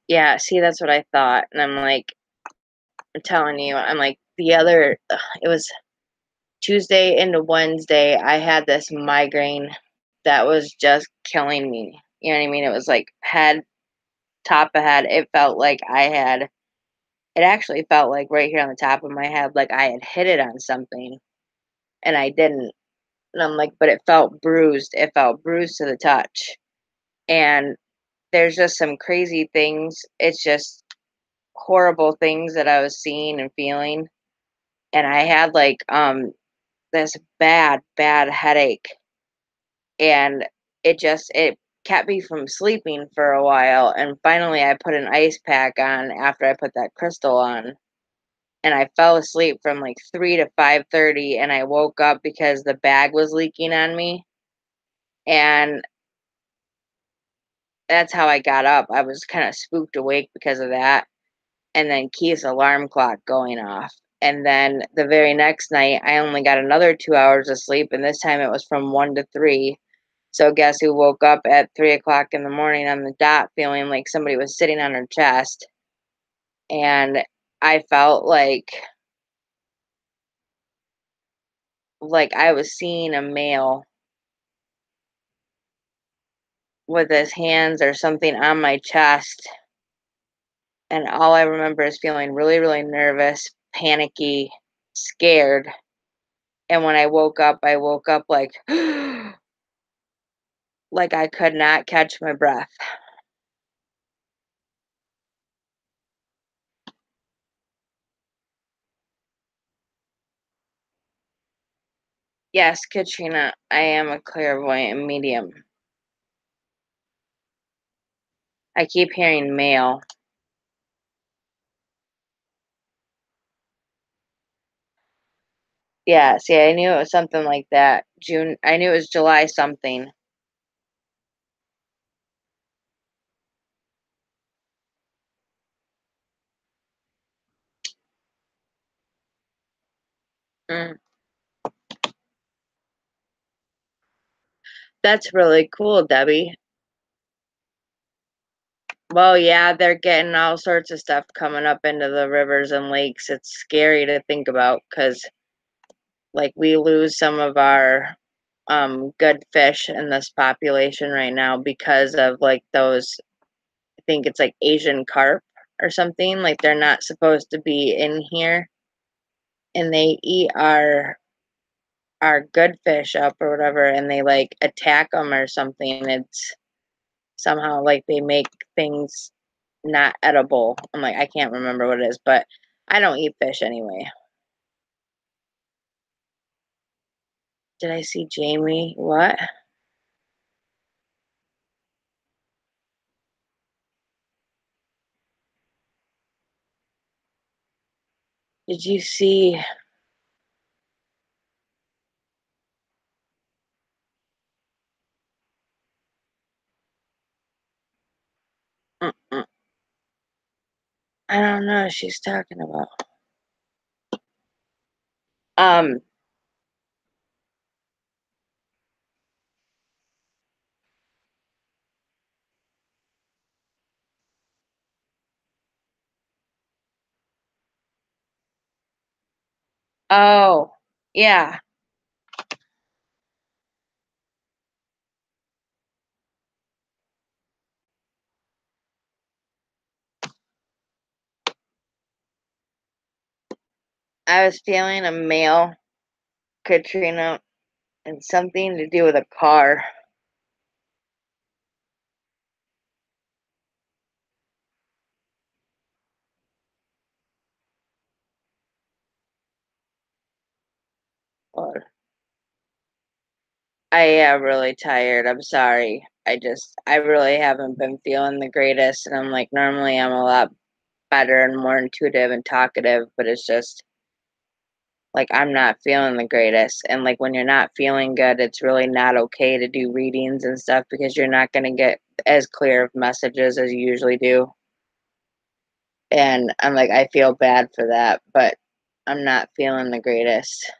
Yeah, see, that's what I thought. And I'm like, I'm telling you, I'm like, it was Tuesday into Wednesday, I had this migraine that was just killing me. You know what I mean? It was like head, top of head. It actually felt like right here on the top of my head, like I had hit it on something and I didn't. And I'm like, but it felt bruised. It felt bruised to the touch. And there's just some crazy things. It's just horrible things that I was seeing and feeling. And I had like this bad headache, and it kept me from sleeping for a while, and finally I put an ice pack on after I put that crystal on, and I fell asleep from like 3 to 5:30, and I woke up because the bag was leaking on me, and that's how I got up. I was kind of spooked awake because of that, and then Keith's alarm clock going off. And then the very next night, I only got another 2 hours of sleep, and this time it was from 1 to 3. So guess who woke up at 3 o'clock in the morning on the dot feeling like somebody was sitting on her chest. And I felt like I was seeing a male with his hands or something on my chest. And all I remember is feeling really, really nervous, panicky, scared. And when I woke up like I could not catch my breath. Yes, Katrina, I am a clairvoyant medium. I keep hearing mail. Yeah, see, I knew it was something like that. June I knew it was July something. Mm, that's really cool, Debbie. Well, yeah, they're getting all sorts of stuff coming up into the rivers and lakes. It's scary to think about because, like, we lose some of our good fish in this population right now because of like those, I think it's like Asian carp or something. Like they're not supposed to be in here and they eat our good fish up or whatever and they like attack them or something. It's somehow like they make things not edible. I'm like, I can't remember what it is, but I don't eat fish anyway. Did I see Jamie? What? Did you see? Mm-mm. I don't know what she's talking about. Um, oh, yeah. I was feeling a male Katrina and something to do with a car. Or I am really tired. I'm sorry. I really haven't been feeling the greatest. And I'm like, normally I'm a lot better and more intuitive and talkative, but it's just like I'm not feeling the greatest. And like when you're not feeling good, it's really not okay to do readings and stuff because you're not going to get as clear of messages as you usually do. And I'm like, I feel bad for that, but I'm not feeling the greatest.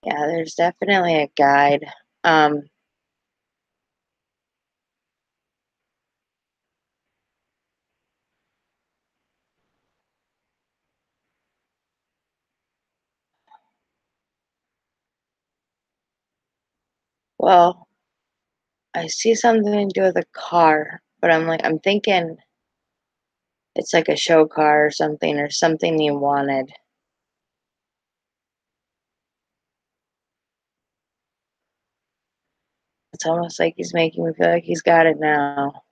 Yeah, there's definitely a guide. Um, well, I see something to do with a car, but I'm thinking it's like a show car or something you wanted. It's almost like he's making me feel like he's got it now.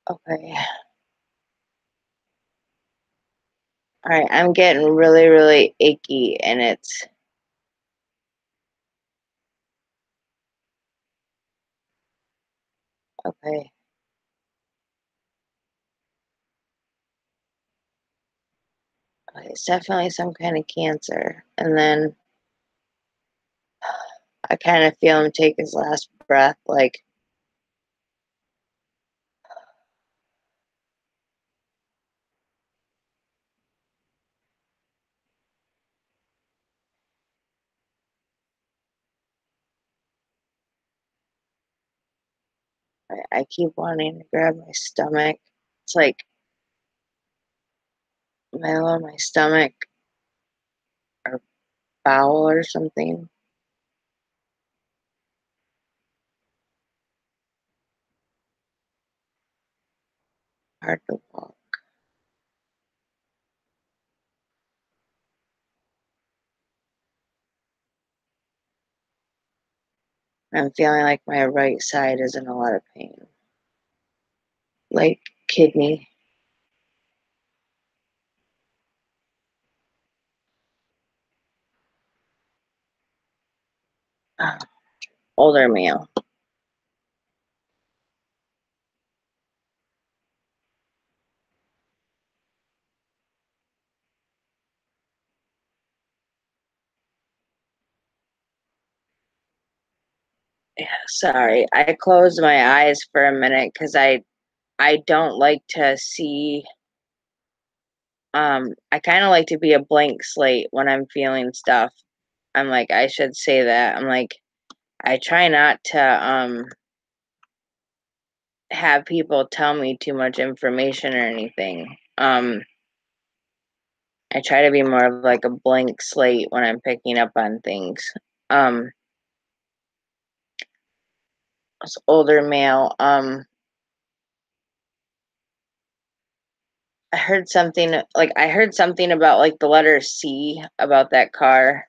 Okay. All right, I'm getting really, really achy, and it's okay. Okay, it's definitely some kind of cancer. And then I kind of feel him take his last breath. Like I keep wanting to grab my stomach. It's like middle of my stomach or bowel or something. Hard to walk. I'm feeling like my right side is in a lot of pain. Like kidney. uh, Older male. Yeah, sorry. I closed my eyes for a minute because I don't like to see. I kind of like to be a blank slate when I'm feeling stuff. I'm like, I should say that. I'm like, I try not to have people tell me too much information or anything. I try to be more of like a blank slate when I'm picking up on things. Um, this older male. I heard something about like the letter C about that car,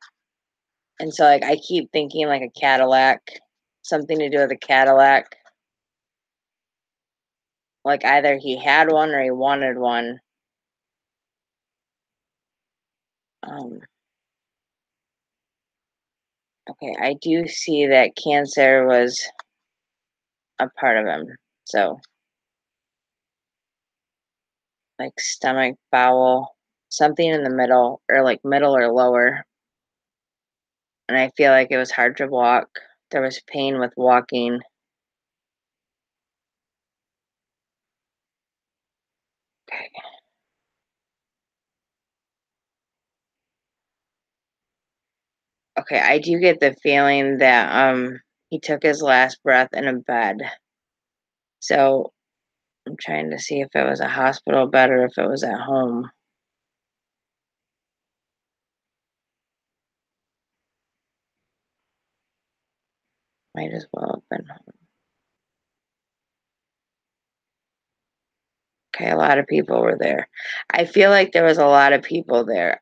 and so like I keep thinking like a Cadillac, something to do with a Cadillac. Like either he had one or he wanted one. Um, okay, I do see that cancer was a part of him. So like stomach, bowel, something in the middle, or like middle or lower. And I feel like it was hard to walk. There was pain with walking. Okay. Okay, I do get the feeling that he took his last breath in a bed. So I'm trying to see if it was a hospital bed or if it was at home. Might as well have been home. Okay, a lot of people were there. I feel like there was a lot of people there.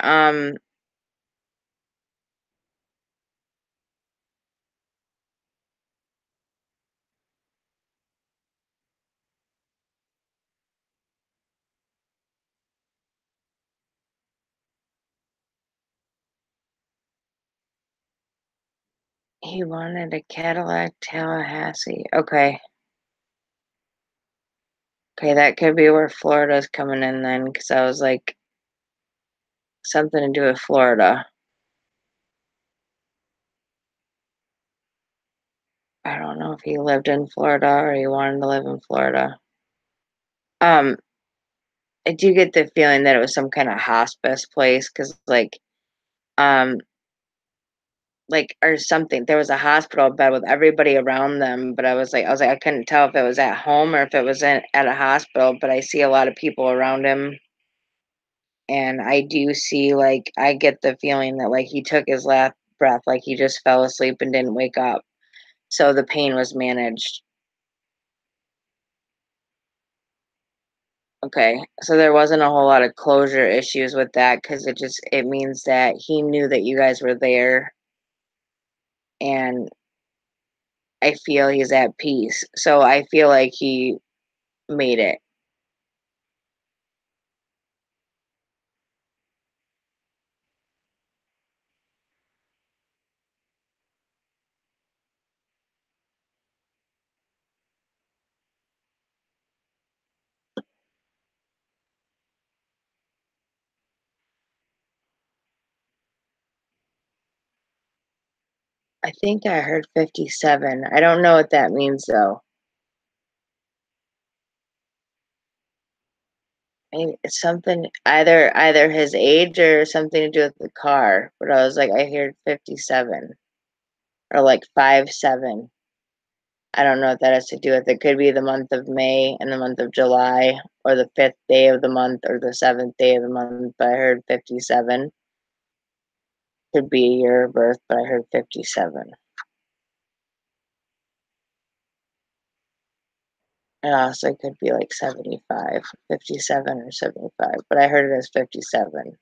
He wanted a Cadillac Tallahassee. Okay. Okay, that could be where Florida's coming in then, because I was like, something to do with Florida. I don't know if he lived in Florida or he wanted to live in Florida. Um, I do get the feeling that it was some kind of hospice place, because um, or something. There was a hospital bed with everybody around them, but I was like, I couldn't tell if it was at home or if it was at a hospital. But I see a lot of people around him, and I do see I get the feeling that he took his last breath, like he just fell asleep and didn't wake up. So the pain was managed. Okay, so there wasn't a whole lot of closure issues with that because it means that he knew that you guys were there, and I feel he's at peace. So I feel like he made it. I think I heard 57. I don't know what that means though. Maybe it's something either his age or something to do with the car. But I was like, I heard 57 or like 5-7. I don't know what that has to do with it. Could be the month of May and the month of July, or the fifth day of the month, or the seventh day of the month. But I heard 57. Could be a year of birth, but I heard 57. It also could be like 75, 57 or 75, but I heard it as 57.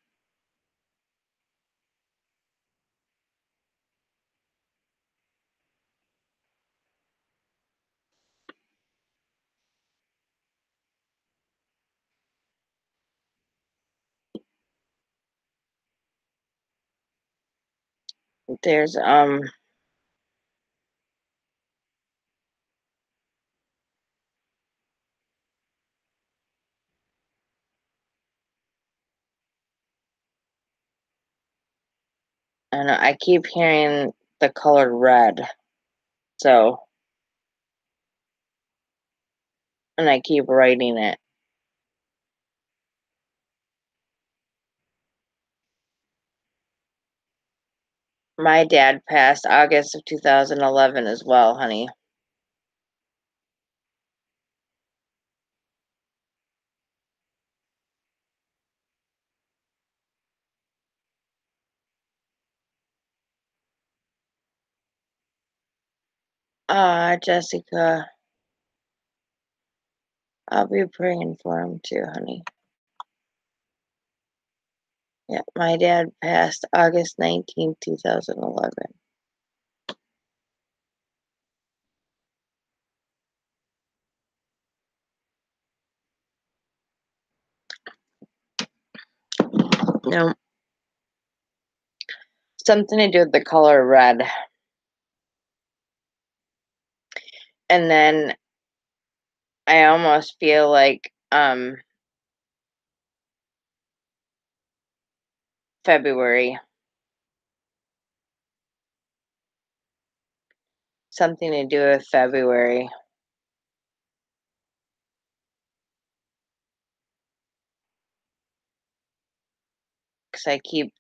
There's and I keep hearing the color red. So, and I keep writing it. My dad passed August of 2011 as well, honey. Ah, Jessica, I'll be praying for him too, honey. Yeah, my dad passed August 19th, 2011. No, something to do with the color red. And then I almost feel like February. Something to do with February. Because I keep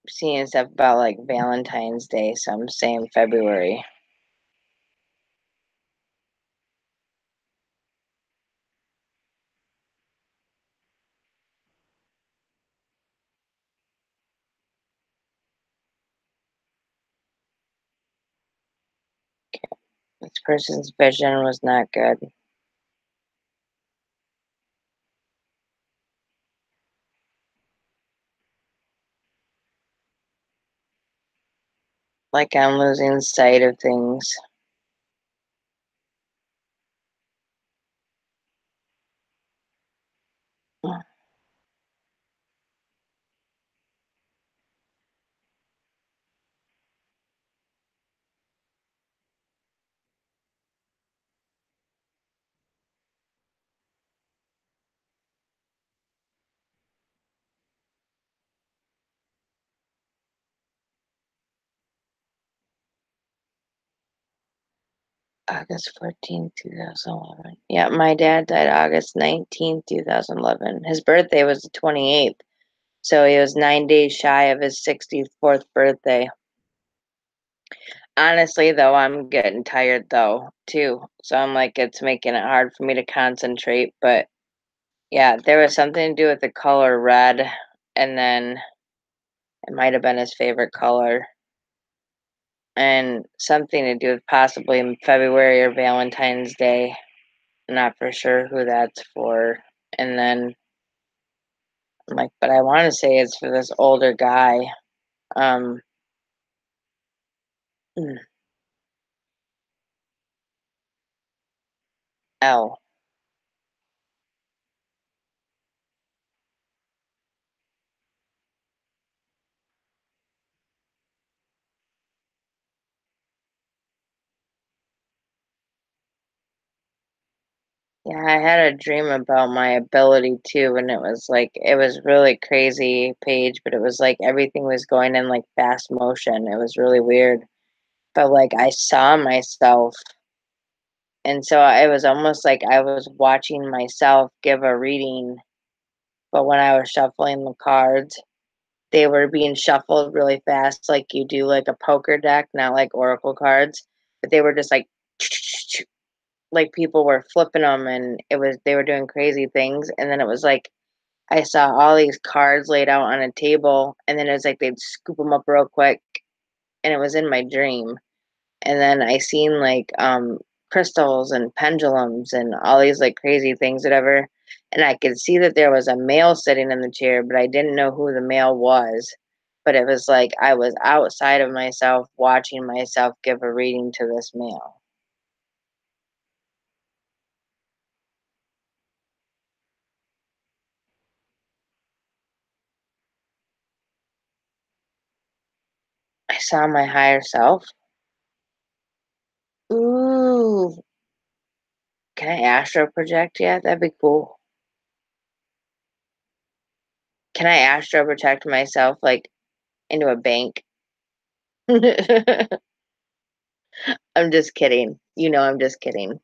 seeing stuff about like Valentine's Day, so I'm saying February. This person's vision was not good. Like I'm losing sight of things. August 14th, 2011. Yeah, my dad died August 19th, 2011. His birthday was the 28th, so he was 9 days shy of his 64th birthday. Honestly, though, I'm getting tired, though, too. So I'm like, it's making it hard for me to concentrate. But yeah, there was something to do with the color red, and then it might have been his favorite color, and something to do with possibly in February or Valentine's Day. Not for sure who that's for. And then I'm like, but I want to say it's for this older guy. Um, L. Yeah, I had a dream about my ability too, and it was like it was really crazy page, but it was like everything was going in like fast motion. It was really weird. But like I saw myself, and so it was almost like I was watching myself give a reading, but when I was shuffling the cards, they were being shuffled really fast, like you do like a poker deck, not like oracle cards, but they were just like people were flipping them, and it was they were doing crazy things, and then it was like I saw all these cards laid out on a table, and then it was like they'd scoop them up real quick, and it was in my dream. And then I seen like crystals and pendulums and all these like crazy things, whatever. And I could see that there was a male sitting in the chair, but I didn't know who the male was. But it was like I was outside of myself watching myself give a reading to this male. I saw my higher self. Ooh, can I astral project yet? That'd be cool. Can I astral project myself, like, into a bank? I'm just kidding. You know I'm just kidding.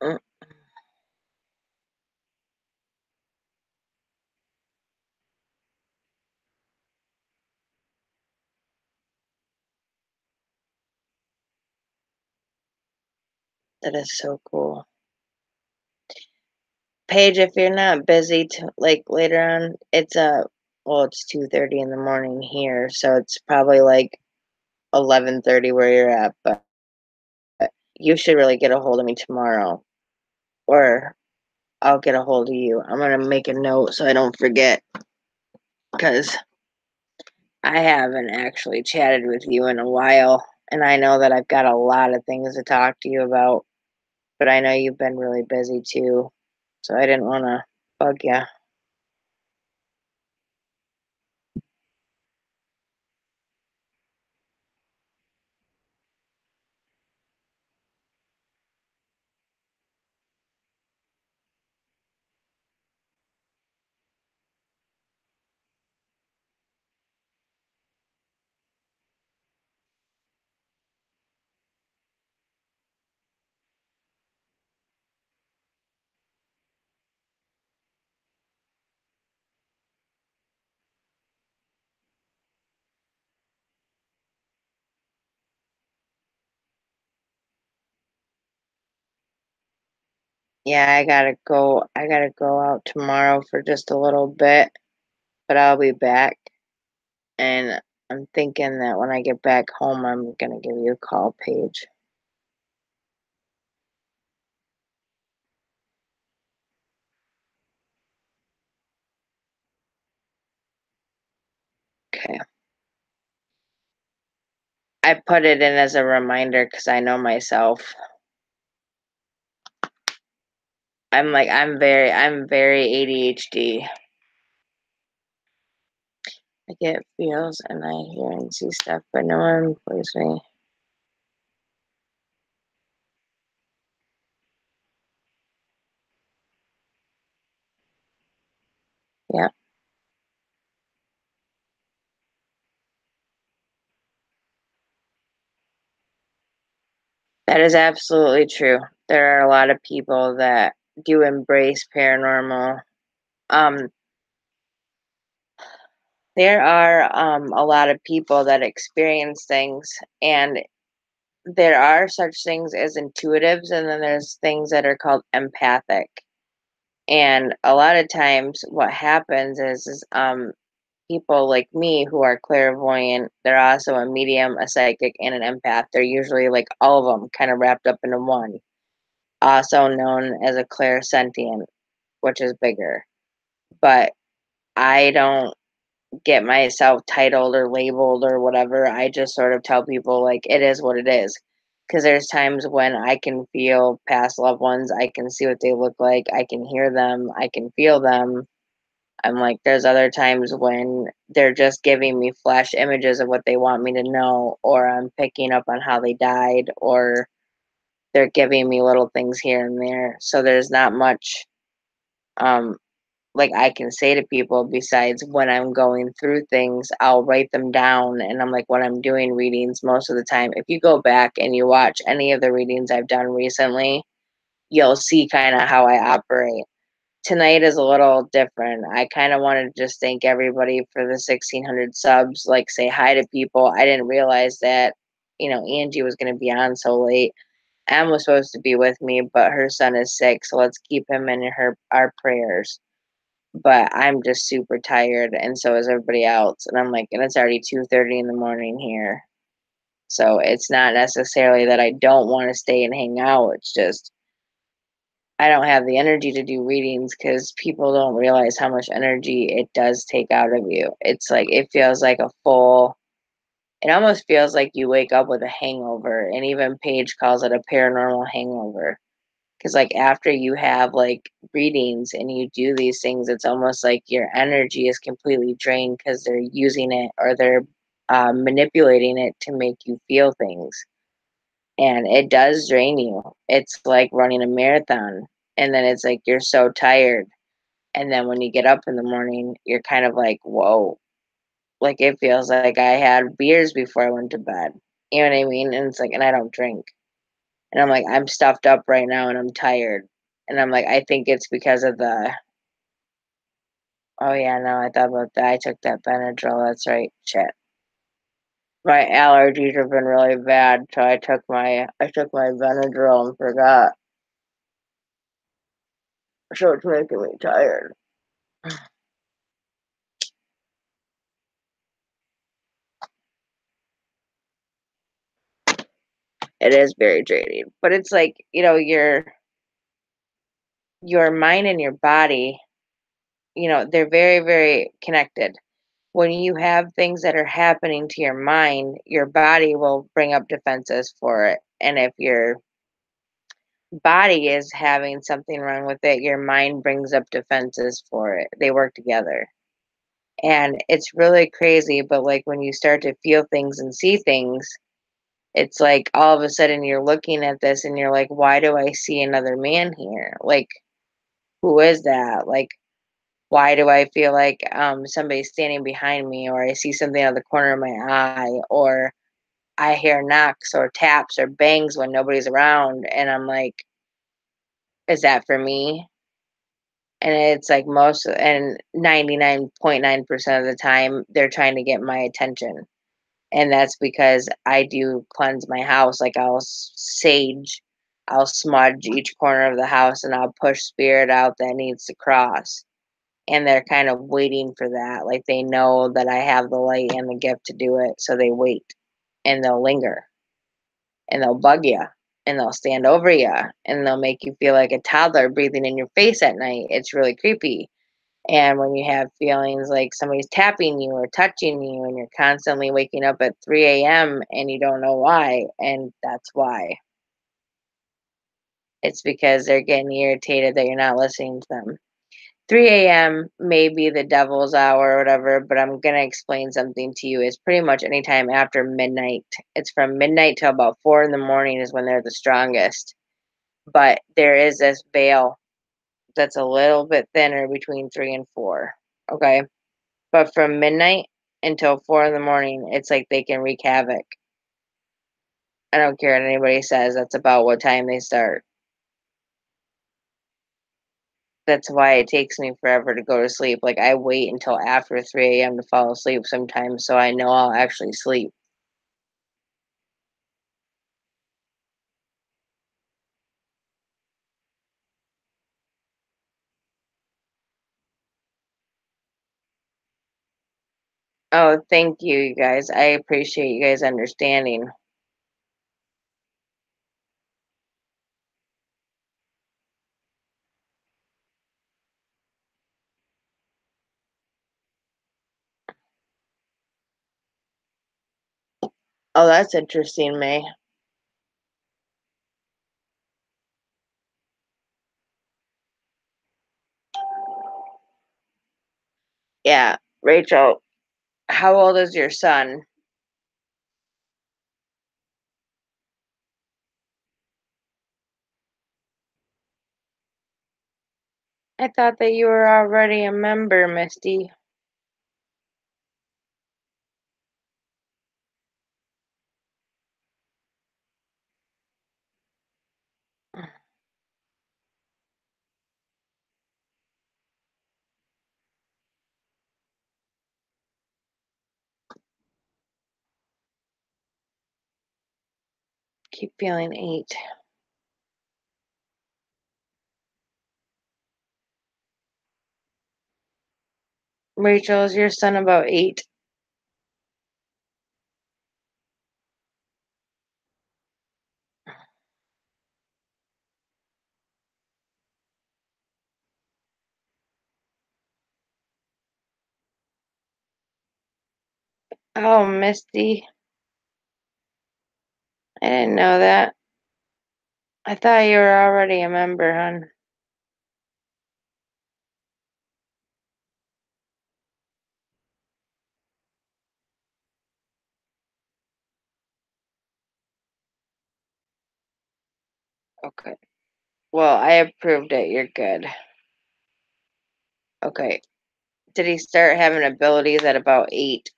Mm, that is so cool. Paige, if you're not busy like, later on, well, it's 2:30 in the morning here, so it's probably, like, 11:30 where you're at, but you should really get a hold of me tomorrow, or I'll get a hold of you. I'm gonna make a note so I don't forget, because I haven't actually chatted with you in a while, and I know that I've got a lot of things to talk to you about, but I know you've been really busy too, so I didn't wanna bug you. Yeah, I gotta go out tomorrow for just a little bit, but I'll be back, and I'm thinking that when I get back home, I'm gonna give you a call, Paige. Okay. I put it in as a reminder because I know myself. I'm very ADHD. I get feels and I hear and see stuff, but no one believes me. Yeah, that is absolutely true. There are a lot of people that do embrace paranormal. Um, there are a lot of people that experience things, and there are such things as intuitives, and then there's things that are called empathic. And a lot of times, what happens is people like me who are clairvoyant, they're also a medium, a psychic, and an empath. They're usually like all of them kind of wrapped up into one, also known as a clairsentient, which is bigger. But I don't get myself titled or labeled or whatever. I just sort of tell people like it is what it is. Because there's times when I can feel past loved ones, I can see what they look like, I can hear them, I can feel them. I'm like, there's other times when they're just giving me flash images of what they want me to know, or I'm picking up on how they died, or they're giving me little things here and there. So there's not much um like I can say to people besides when I'm going through things, I'll write them down and I'm like when I'm doing readings most of the time. If you go back and you watch any of the readings I've done recently, you'll see kind of how I operate. Tonight is a little different. I kind of wanted to just thank everybody for the 1,600 subs, like say hi to people. I didn't realize that, Angie was going to be on so late. Em was supposed to be with me, but her son is sick, so let's keep him in our prayers. But I'm just super tired, and so is everybody else. And I'm like, and it's already 2:30 in the morning here. So it's not necessarily that I don't want to stay and hang out. It's just I don't have the energy to do readings because people don't realize how much energy it does take out of you. It's like it feels like a full. It almost feels like you wake up with a hangover, and even Paige calls it a paranormal hangover. Because, like, after you have, like, readings and you do these things, it's almost like your energy is completely drained because 'cause they're using it or they're, manipulating it to make you feel things, and it does drain you. It's like running a marathon, and then it's like you're so tired, and then when you get up in the morning, you're kind of like, "Whoa." Like, it feels like I had beers before I went to bed. You know what I mean? And it's like and I don't drink. And I'm like, "I'm stuffed up right now and I'm tired." And I'm like, "I think it's because of the" oh, yeah, no, I thought about that. I took that Benadryl, that's right, shit. My allergies have been really bad, so I took my Benadryl and forgot. So it's making me tired. It is very draining, but it's like, your mind and your body, they're very, very connected. When you have things that are happening to your mind, your body will bring up defenses for it. And if your body is having something wrong with it, your mind brings up defenses for it. They work together. And it's really crazy, but like when you start to feel things and see things, it's like all of a sudden you're looking at this and you're like, why do I see another man here? Like, who is that? Like, why do I feel like somebody's standing behind me, or I see something out of the corner of my eye, or I hear knocks or taps or bangs when nobody's around, and I'm like, "Is that for me?" And it's like 99.9% of the time, they're trying to get my attention, and that's because I do cleanse my house, like, I'll smudge each corner of the house, and I'll push spirit out that needs to cross, and they're kind of waiting for that, like, they know that I have the light and the gift to do it, so they wait, and they'll linger. And they'll bug you and they'll stand over you and they'll make you feel like a toddler breathing in your face at night. It's really creepy. And when you have feelings like somebody's tapping you or touching you and you're constantly waking up at 3 a.m. and you don't know why, and that's why. It's because they're getting irritated that you're not listening to them. 3 a.m. may be the devil's hour or whatever, but I'm going to explain something to you. It's pretty much anytime after midnight. It's from midnight till about 4 in the morning is when they're the strongest. But there is this veil that's a little bit thinner between 3 and 4, okay? But from midnight until 4 in the morning, it's like they can wreak havoc. I don't care what anybody says, that's about what time they start. That's why it takes me forever to go to sleep, like, I wait until after 3 a.m. to fall asleep sometimes so I know I'll actually sleep. Oh, thank you, you guys, I appreciate you guys understanding. Oh, that's interesting, May. Yeah, Rachel, how old is your son? I thought that you were already a member, Misty. Keep feeling 8. Rachel, is your son about 8? Oh, Misty. I didn't know that. I thought you were already a member, hon. Okay. Well, I approved it. You're good. Okay. Did he start having abilities at about 8?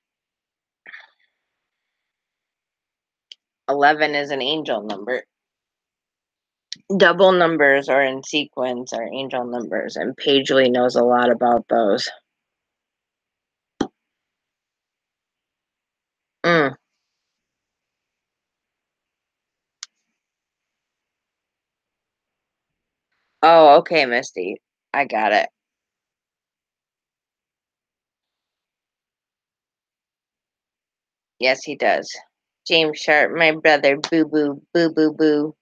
11 is an angel number. Double numbers or in sequence are angel numbers, and Pagely knows a lot about those. Mm. Oh, okay, Misty. I got it. Yes, he does. James Sharp, my brother. Boo boo, boo boo boo.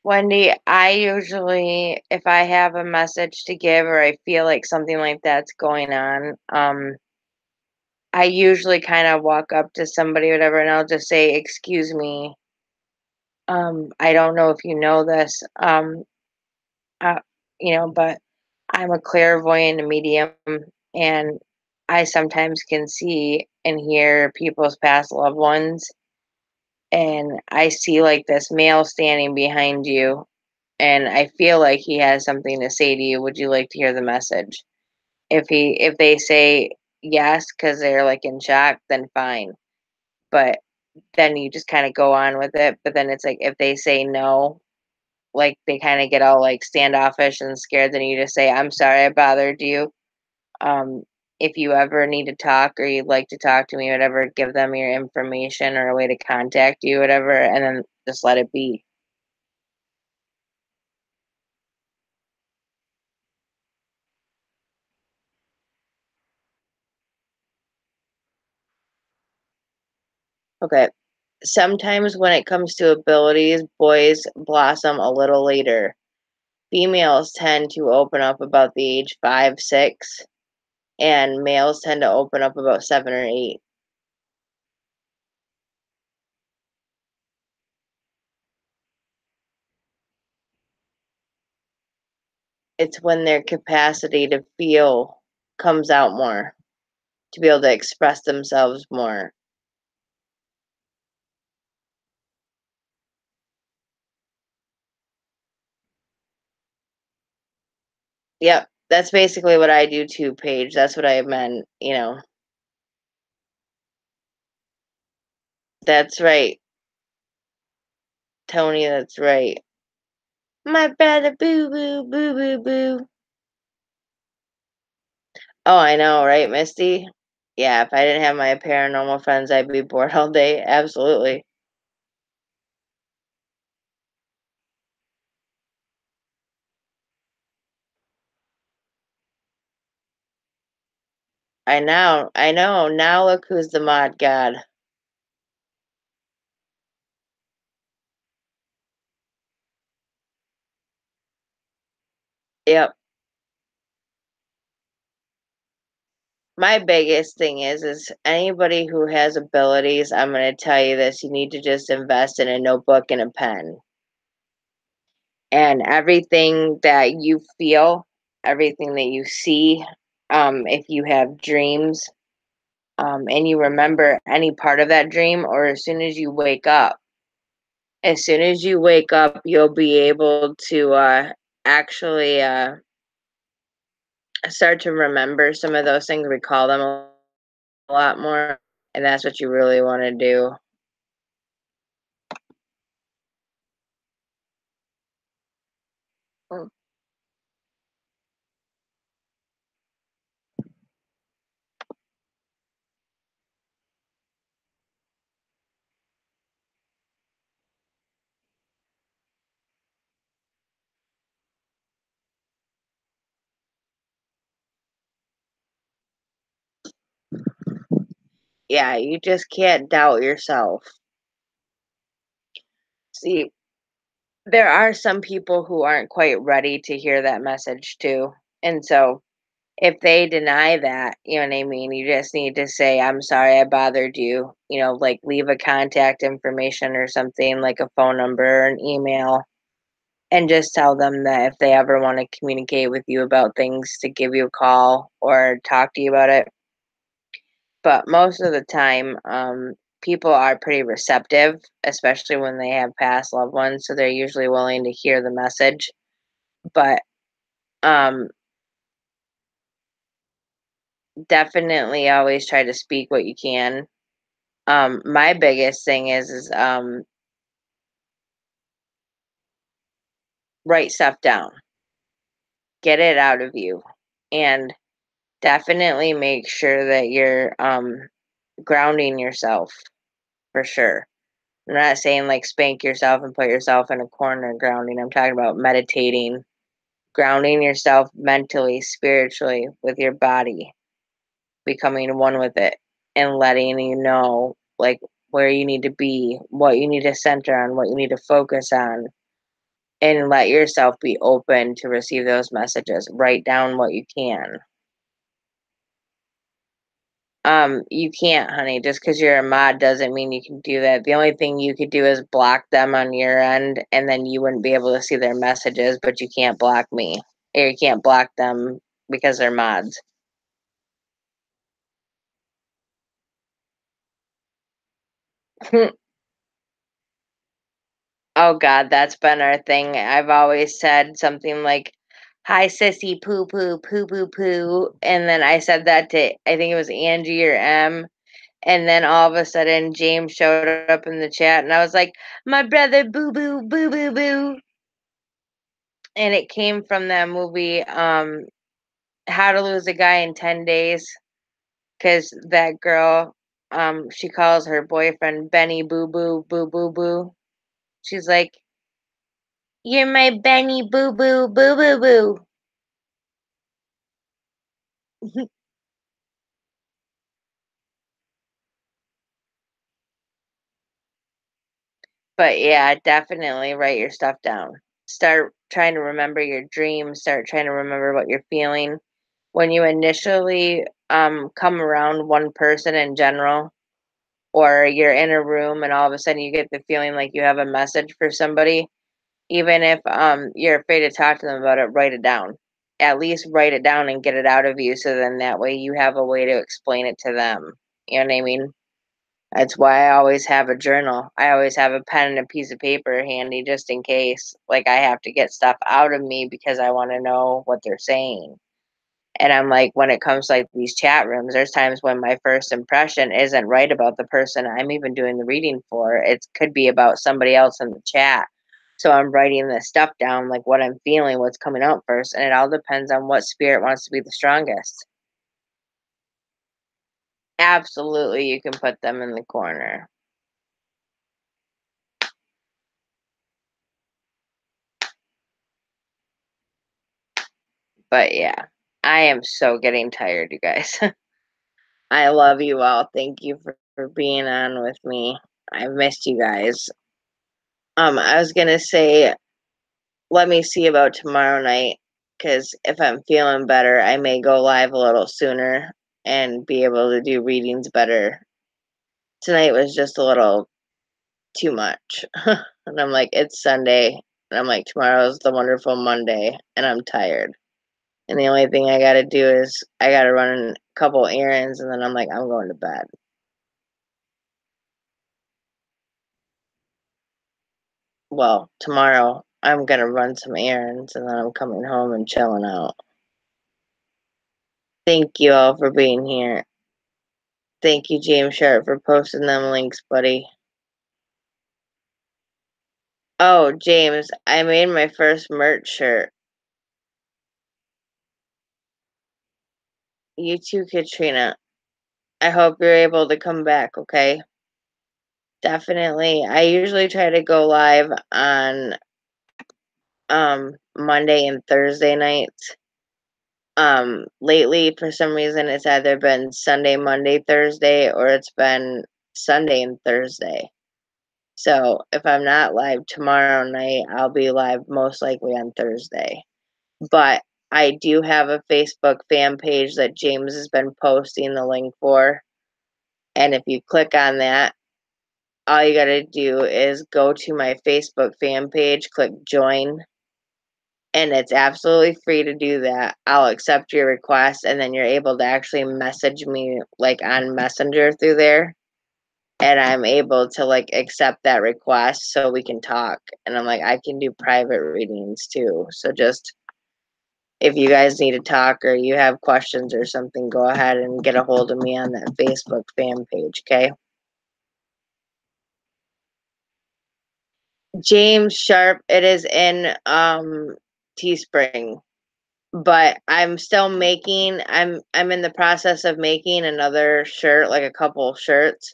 Wendy, I usually, if I have a message to give or I feel like something like that's going on, I usually kind of walk up to somebody, or whatever, and I'll just say, "Excuse me. I don't know if you know this, uh, but I'm a clairvoyant medium, and I sometimes can see and hear people's past loved ones, and I see like this male standing behind you, and I feel like he has something to say to you. Would you like to hear the message?" If they say yes because they're like in shock, then fine. But then you just kind of go on with it. But then it's like if they say no, like they kind of get all like standoffish and scared, then you just say, "I'm sorry I bothered you. Um, if you ever need to talk or you'd like to talk to me, whatever, give them your information or a way to contact you, whatever, and then just let it be." Okay. Sometimes when it comes to abilities, boys blossom a little later. Females tend to open up about the age 5, 6, and males tend to open up about 7 or 8. It's when their capacity to feel comes out more, to be able to express themselves more. Yep, that's basically what I do too, Paige. That's what I meant. That's right, Tony, that's right. My brother, boo boo, boo boo boo. Oh, I know, right, Misty? Yeah, if I didn't have my paranormal friends, I'd be bored all day. Absolutely. I know, I know. Now look who's the mod god. Yep. My biggest thing is anybody who has abilities, I'm gonna tell you this, you need to just invest in a notebook and a pen. And everything that you feel, everything that you see, if you have dreams, and you remember any part of that dream, or as soon as you wake up, you'll be able to actually start to remember some of those things, recall them a lot more, and that's what you really want to do. Mm. Yeah, you just can't doubt yourself. See, there are some people who aren't quite ready to hear that message too. And so if they deny that, you know what I mean, you just need to say, "I'm sorry I bothered you." You know, like leave a contact information or something like a phone number or an email and just tell them that if they ever want to communicate with you about things to give you a call or talk to you about it. But most of the time, people are pretty receptive, especially when they have past loved ones, so they're usually willing to hear the message. But um, definitely always try to speak what you can. My biggest thing is write stuff down, get it out of you, and definitely make sure that you're grounding yourself for sure. I'm not saying like spank yourself and put yourself in a corner grounding. I'm talking about meditating, grounding yourself mentally, spiritually with your body, becoming one with it, and letting you know like where you need to be, what you need to center on, what you need to focus on, and let yourself be open to receive those messages. Write down what you can. You can't, honey. Just because 'cause you're a mod doesn't mean you can do that. The only thing you could do is block them on your end, and then you wouldn't be able to see their messages, but you can't block me. Or you can't block them because they're mods. Oh god, that's been our thing. I've always said something like, "Hi, sissy, poo poo, poo poo poo," and then I said that to I think it was Angie or M, and then all of a sudden James showed up in the chat, and I was like, "My brother, boo boo, boo boo boo," and it came from that movie, How to Lose a Guy in 10 Days, because that girl, she calls her boyfriend Benny Boo Boo, Boo Boo Boo. She's like, "You're my Benny Boo Boo, Boo Boo Boo." But yeah, definitely write your stuff down. Start trying to remember your dreams, start trying to remember what you're feeling. When you initially come around one person in general, or you're in a room and all of a sudden you get the feeling like you have a message for somebody, even if you're afraid to talk to them about it, write it down. At least write it down and get it out of you so then that way you have a way to explain it to them. You know what I mean? That's why I always have a journal. I always have a pen and a piece of paper handy just in case. Like I have to get stuff out of me because I want to know what they're saying. And I'm like, when it comes to like these chat rooms, there's times when my first impression isn't right about the person I'm even doing the reading for. It could be about somebody else in the chat. So I'm writing this stuff down, like what I'm feeling, what's coming out first. And it all depends on what spirit wants to be the strongest. Absolutely, you can put them in the corner. But yeah, I am so getting tired, you guys. I love you all. Thank you for being on with me. I've missed you guys. I was gonna say, let me see about tomorrow night, because if I'm feeling better, I may go live a little sooner and be able to do readings better. Tonight was just a little too much. And I'm like, it's Sunday. And I'm like, tomorrow's the wonderful Monday, and I'm tired. And the only thing I gotta do is I gotta run a couple errands, and then I'm like, I'm going to bed. Well, tomorrow I'm gonna run some errands, and then I'm coming home and chilling out. Thank you all for being here. Thank you, James Sharp, for posting them links, buddy. Oh, James, I made my first merch shirt. You too, Katrina. I hope you're able to come back, okay? Definitely. I usually try to go live on Monday and Thursday nights. Lately for some reason it's either been Sunday, Monday, Thursday, or it's been Sunday and Thursday. So if I'm not live tomorrow night, I'll be live most likely on Thursday. But I do have a Facebook fan page that James has been posting the link for. And if you click on that, all you got to do is go to my Facebook fan page, click join, and it's absolutely free to do that. I'll accept your request, and then you're able to actually message me like on Messenger through there. And I'm able to like accept that request so we can talk. And I'm like, I can do private readings too. So just if you guys need to talk or you have questions or something, go ahead and get a hold of me on that Facebook fan page, okay? James Sharp, it is in Teespring. But I'm still making I'm in the process of making another shirt, like a couple shirts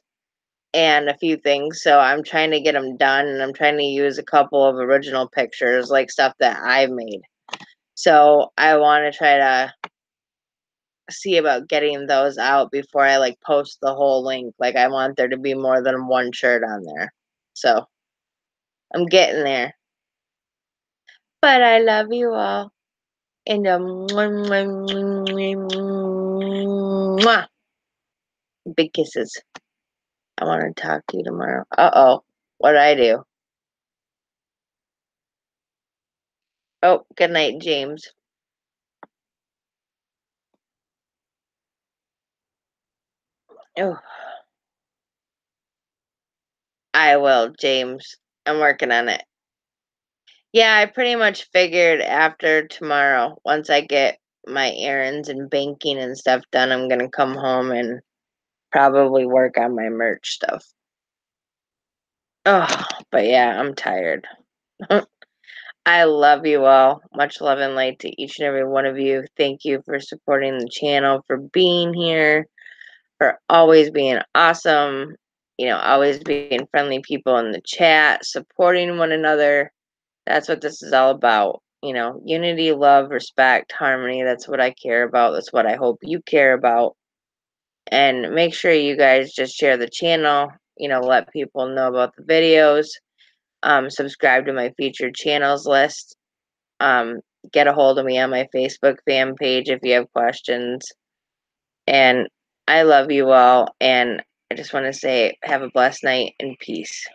and a few things. So I'm trying to get them done and I'm trying to use a couple of original pictures, like stuff that I've made. So I want to try to see about getting those out before I like post the whole link. Like I want there to be more than one shirt on there. So I'm getting there. But I love you all. And big kisses. I want to talk to you tomorrow. Uh-oh. What'd I do? Oh, good night, James. Oh, I will, James. I'm working on it. Yeah, I pretty much figured after tomorrow, once I get my errands and banking and stuff done, I'm gonna come home and probably work on my merch stuff. Oh, but yeah, I'm tired. I love you all. Much love and light to each and every one of you. Thank you for supporting the channel, for being here, for always being awesome, always being friendly people in the chat, supporting one another. That's what this is all about. Unity, love, respect, harmony. That's what I care about. That's what I hope you care about. And make sure you guys just share the channel, let people know about the videos. Subscribe to my featured channels list. Um, get a hold of me on my Facebook fan page if you have questions. And I love you all. And I just want to say, have a blessed night and peace.